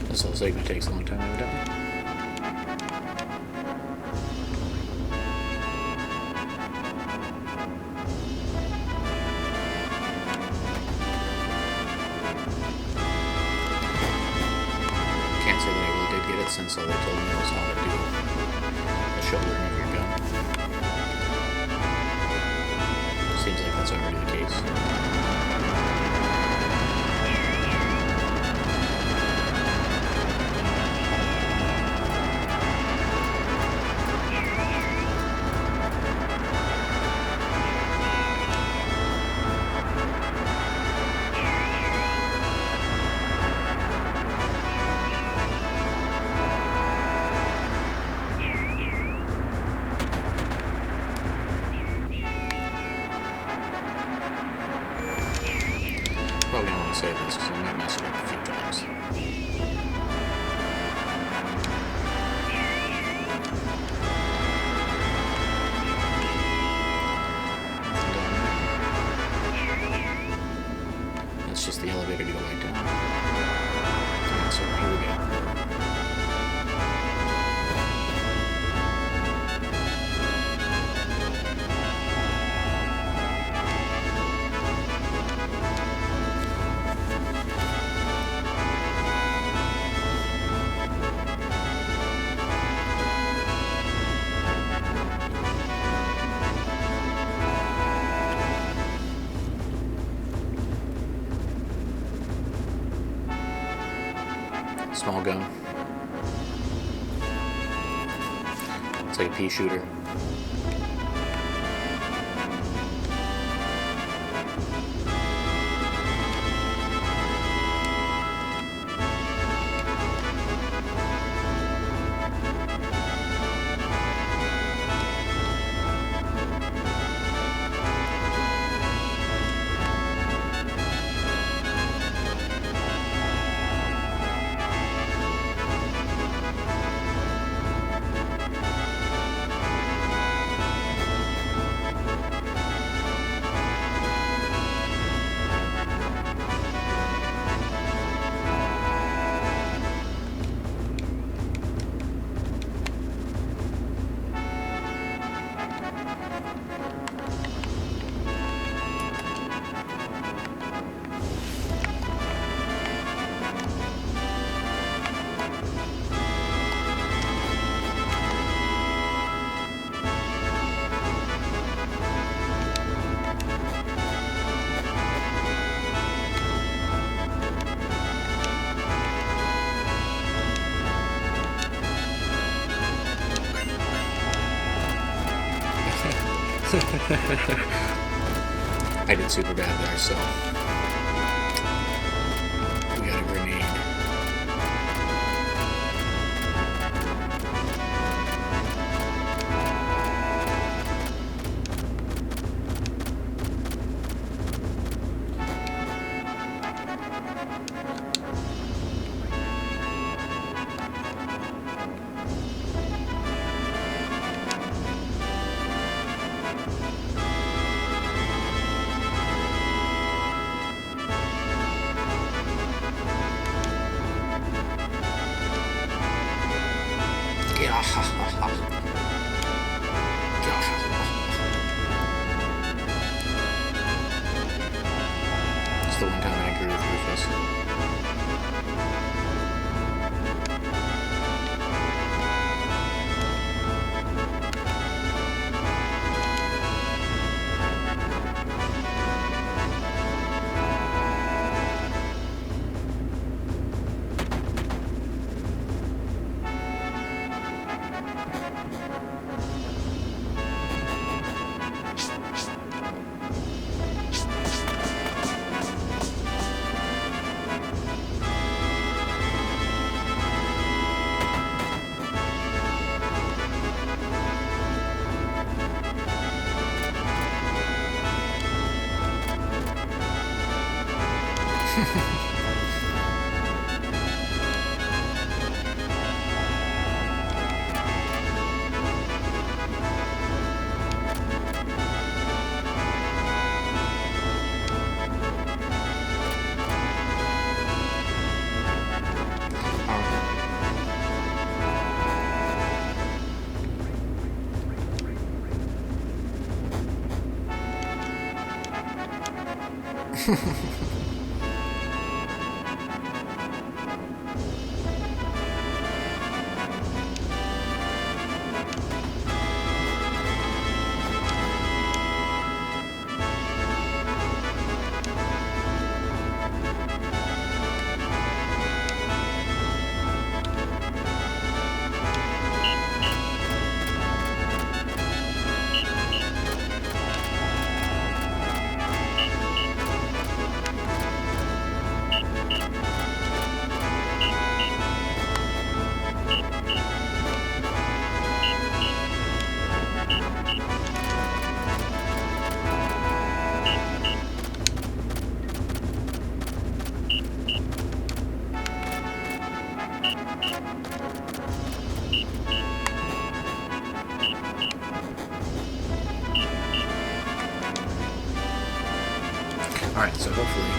This whole segment takes a long time, evidently. Can't say that I really did get it since all they told me was how to do the shouldering of your gun. Seems like that's already the case. Probably don't want to say this because I might mess it up a few times. That's just the elevator to go right down. Alright, so here we go. Small gun. It's like a pea shooter. I did super bad there, so we got a grenade. It's the one time I agree with Rufus. Alright, so hopefully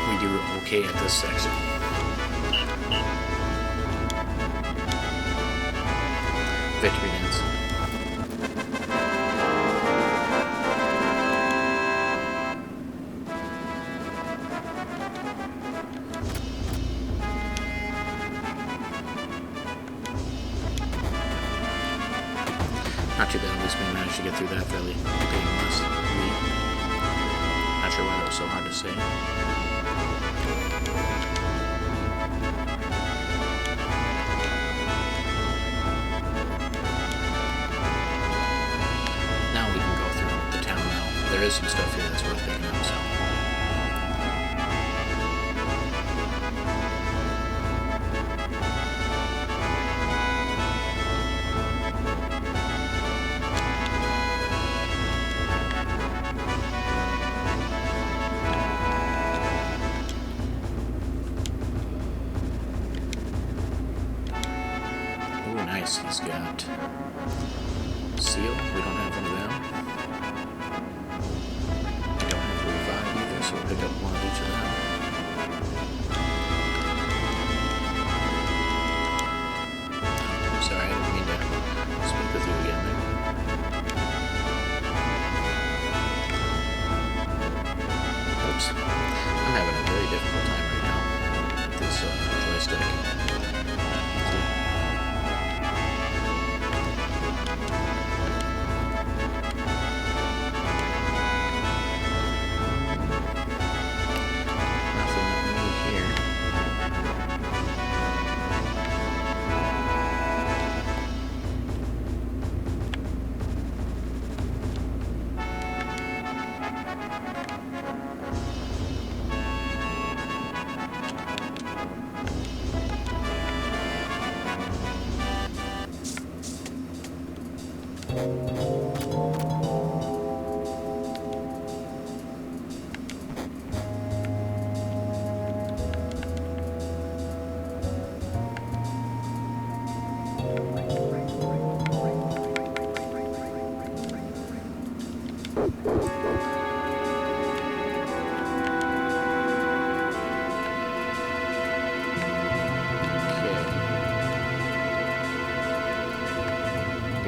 we do okay at this section. Victory dance. Not too bad, at least we managed to get through that fairly painlessly. Not sure why that was so hard to say. Now we can go through the town now. There is some stuff here that's worth picking up, so. Nice, he's got seal, we don't have one of them. We don't have revive either, so we'll pick up one of each of them. Oh, sorry, I didn't mean to speak with you again there. Oops. I'm having a very difficult time right now with this joystick.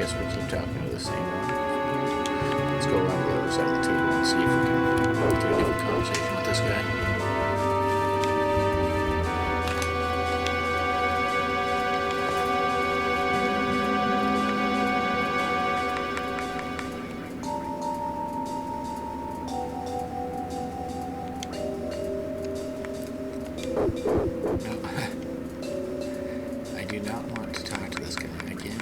guess we'll keep talking to the same one. Let's go around to the other side of the table and see if we can get a good conversation with this guy. I do not want to talk to this guy again.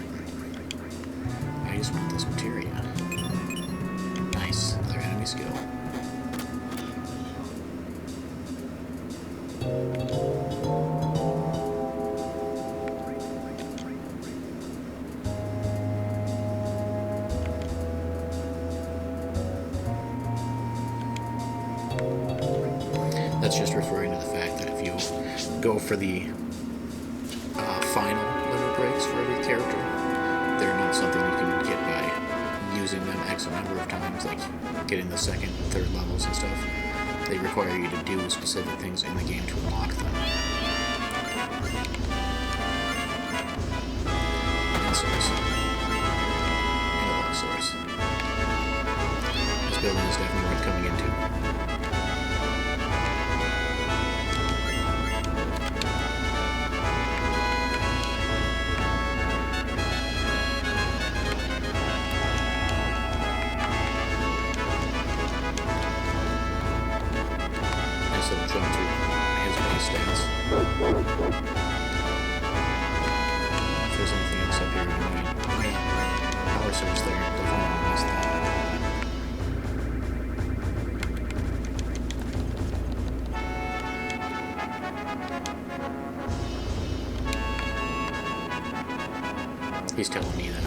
I just want this materia. Nice, another enemy skill. That's just referring to the fact that if you go for the final limit breaks for every character, they're not something you can get by using them X number of times, like getting the second, third levels and stuff. They require you to do specific things in the game to unlock them. And source. And a lock source. This building is definitely worth coming into. Jump to his base stats. If there's anything else up here, power source there. Definitely want to miss that. He's telling me that.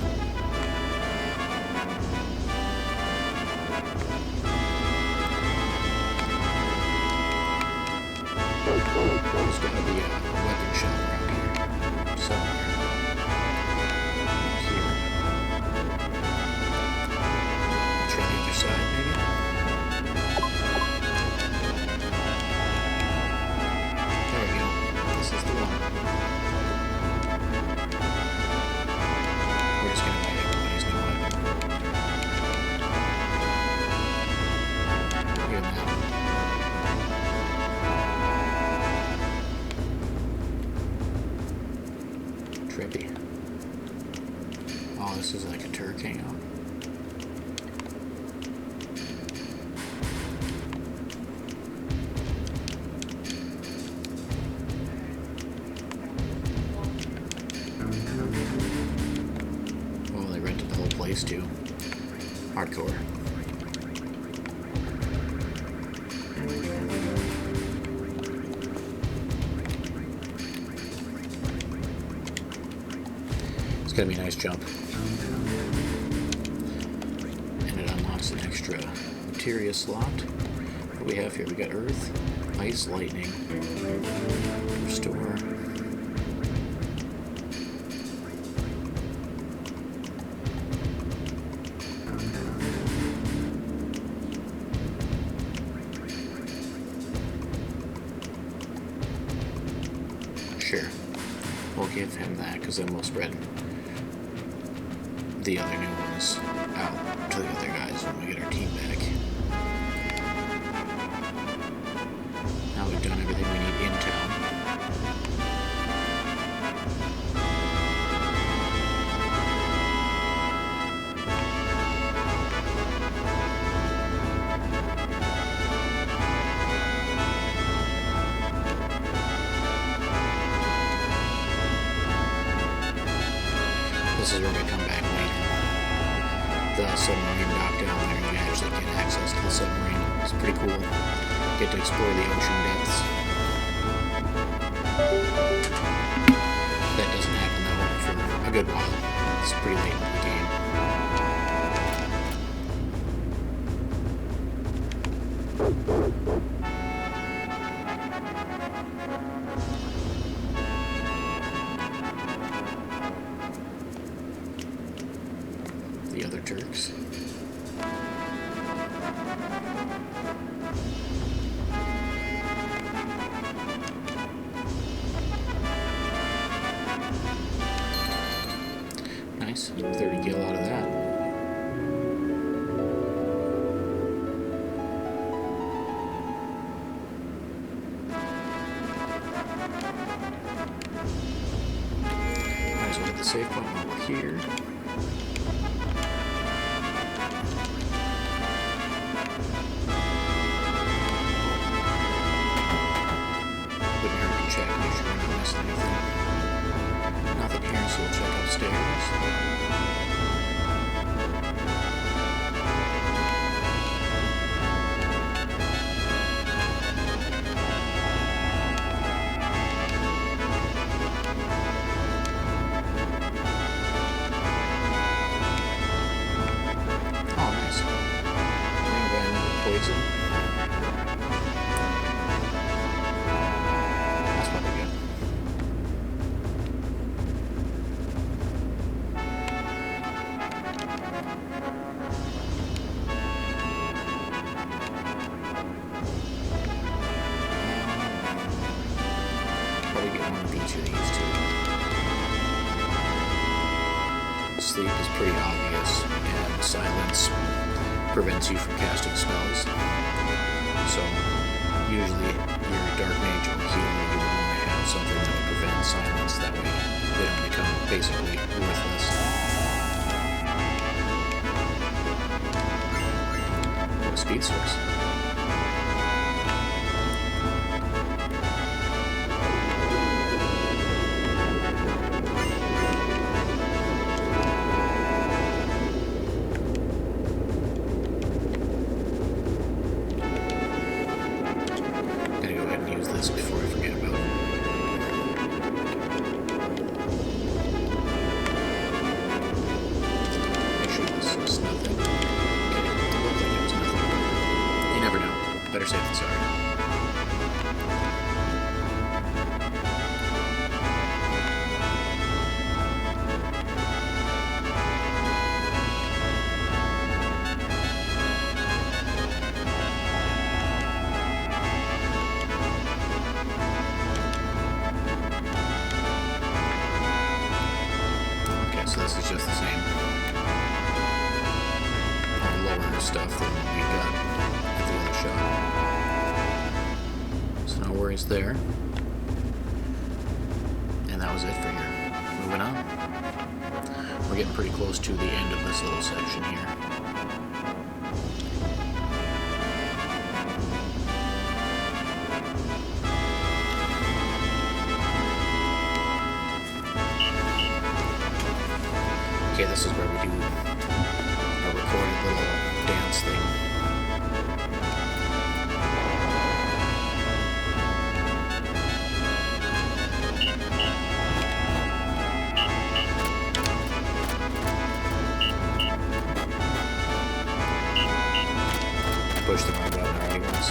There's got to be a weapon shop around here somewhere. Here. Try the other side, maybe? There we go. This is the one. We're just gonna buy everybody's new weapon. Give him that. Trippy. Oh, this is like a Turk hangout. Oh, they rented the whole place too. Hardcore. Gonna be a nice jump, and it unlocks an extra materia slot. What do we have here? We got earth, ice, lightning, restore, sure, we'll give him that because then we'll spread the other new ones out to the other guys when we get our team back. Now we've done everything we need in town. This is where we come back later. The submarine dock down there, you can actually get access to the submarine. It's pretty cool. Get to explore the ocean depths. That doesn't happen though for a good while. It's pretty late in the game. The other Turks. Nice. 30 gil out the save point while we're here. Put your in check, make sure we're not missing anything. Nothing here, so we'll check upstairs. Poison. That's probably good. Probably get one of each of these too. Sleep is pretty obvious, and silence prevents you from casting spells. So usually your dark mage or healer, you would want to have something that would prevent silence. That way they don't become basically worthless. Oh, speed source. This before I forget about it. Make sure this is nothing. Okay, it looked like it was nothing. You never know. Better safe than sorry. So this is just the same lower stuff that we got at the other shop. So no worries there. And that was it for here. Moving on. We're getting pretty close to the end of this little section here. Okay, this is where we do a recorded little dance thing. Push the wrong button already once.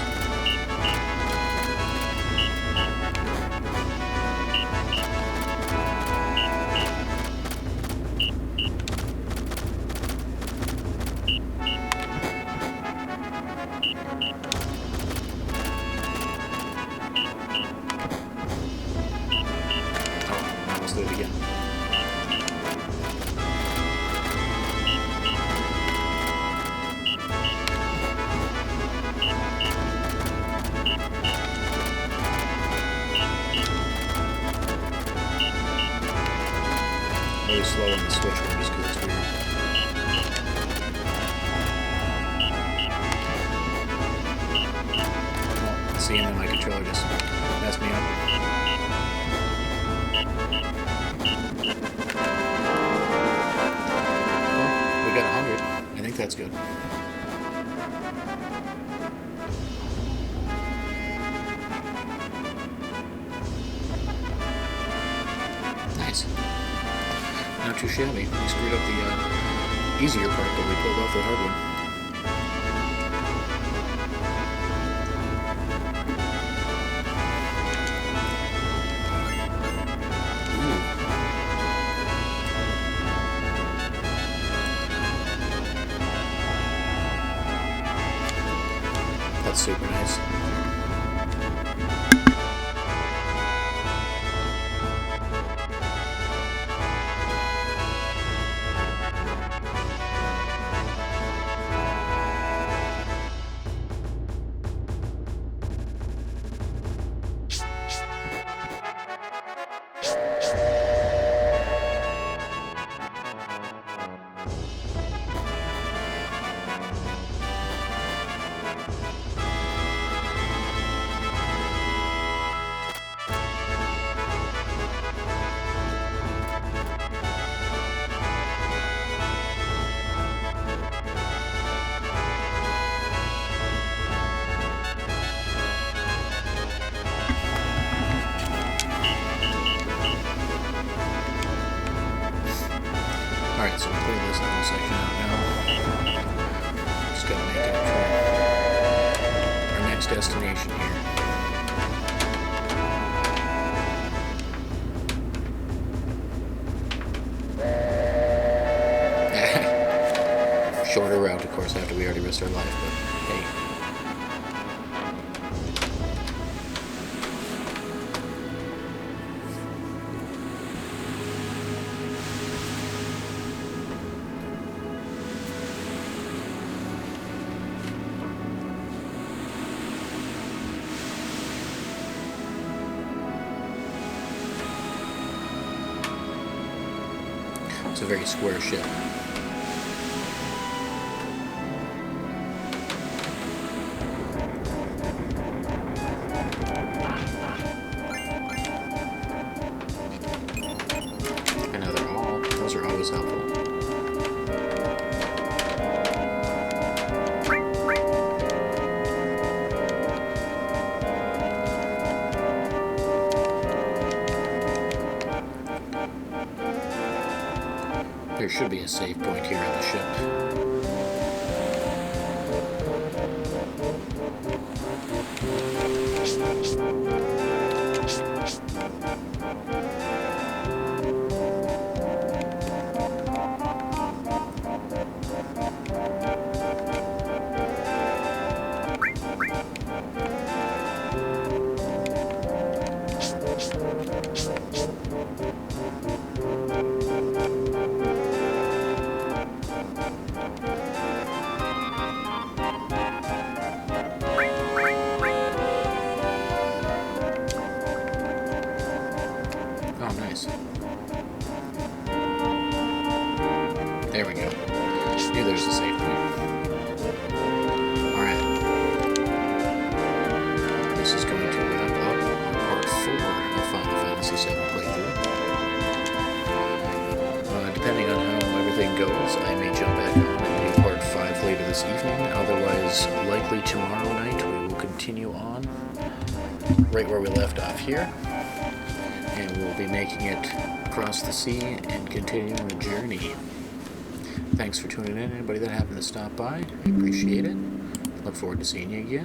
Do it again. Really slow on the switch one just because it's weird. Oh, seeing that my controller just messed me up. Got 100. I think that's good. Nice. Not too shabby. We screwed up the easier part, but we pulled off the hard one. That's super nice. next destination here. Shorter route, of course, after we already risked our life, but hey. It's a very square ship. Those are always helpful. There should be a save point here on the ship. Oh, nice. There we go. Knew there's a save point. Alright. This is going to wrap up part 4 of Final Fantasy VII playthrough. Depending on how everything goes, I may jump back on and do part 5 later this evening. Otherwise, likely tomorrow night, we will continue on right where we left off here. And we'll be making it across the sea and continuing the journey. Thanks for tuning in, anybody that happened to stop by. I appreciate it. Look forward to seeing you again.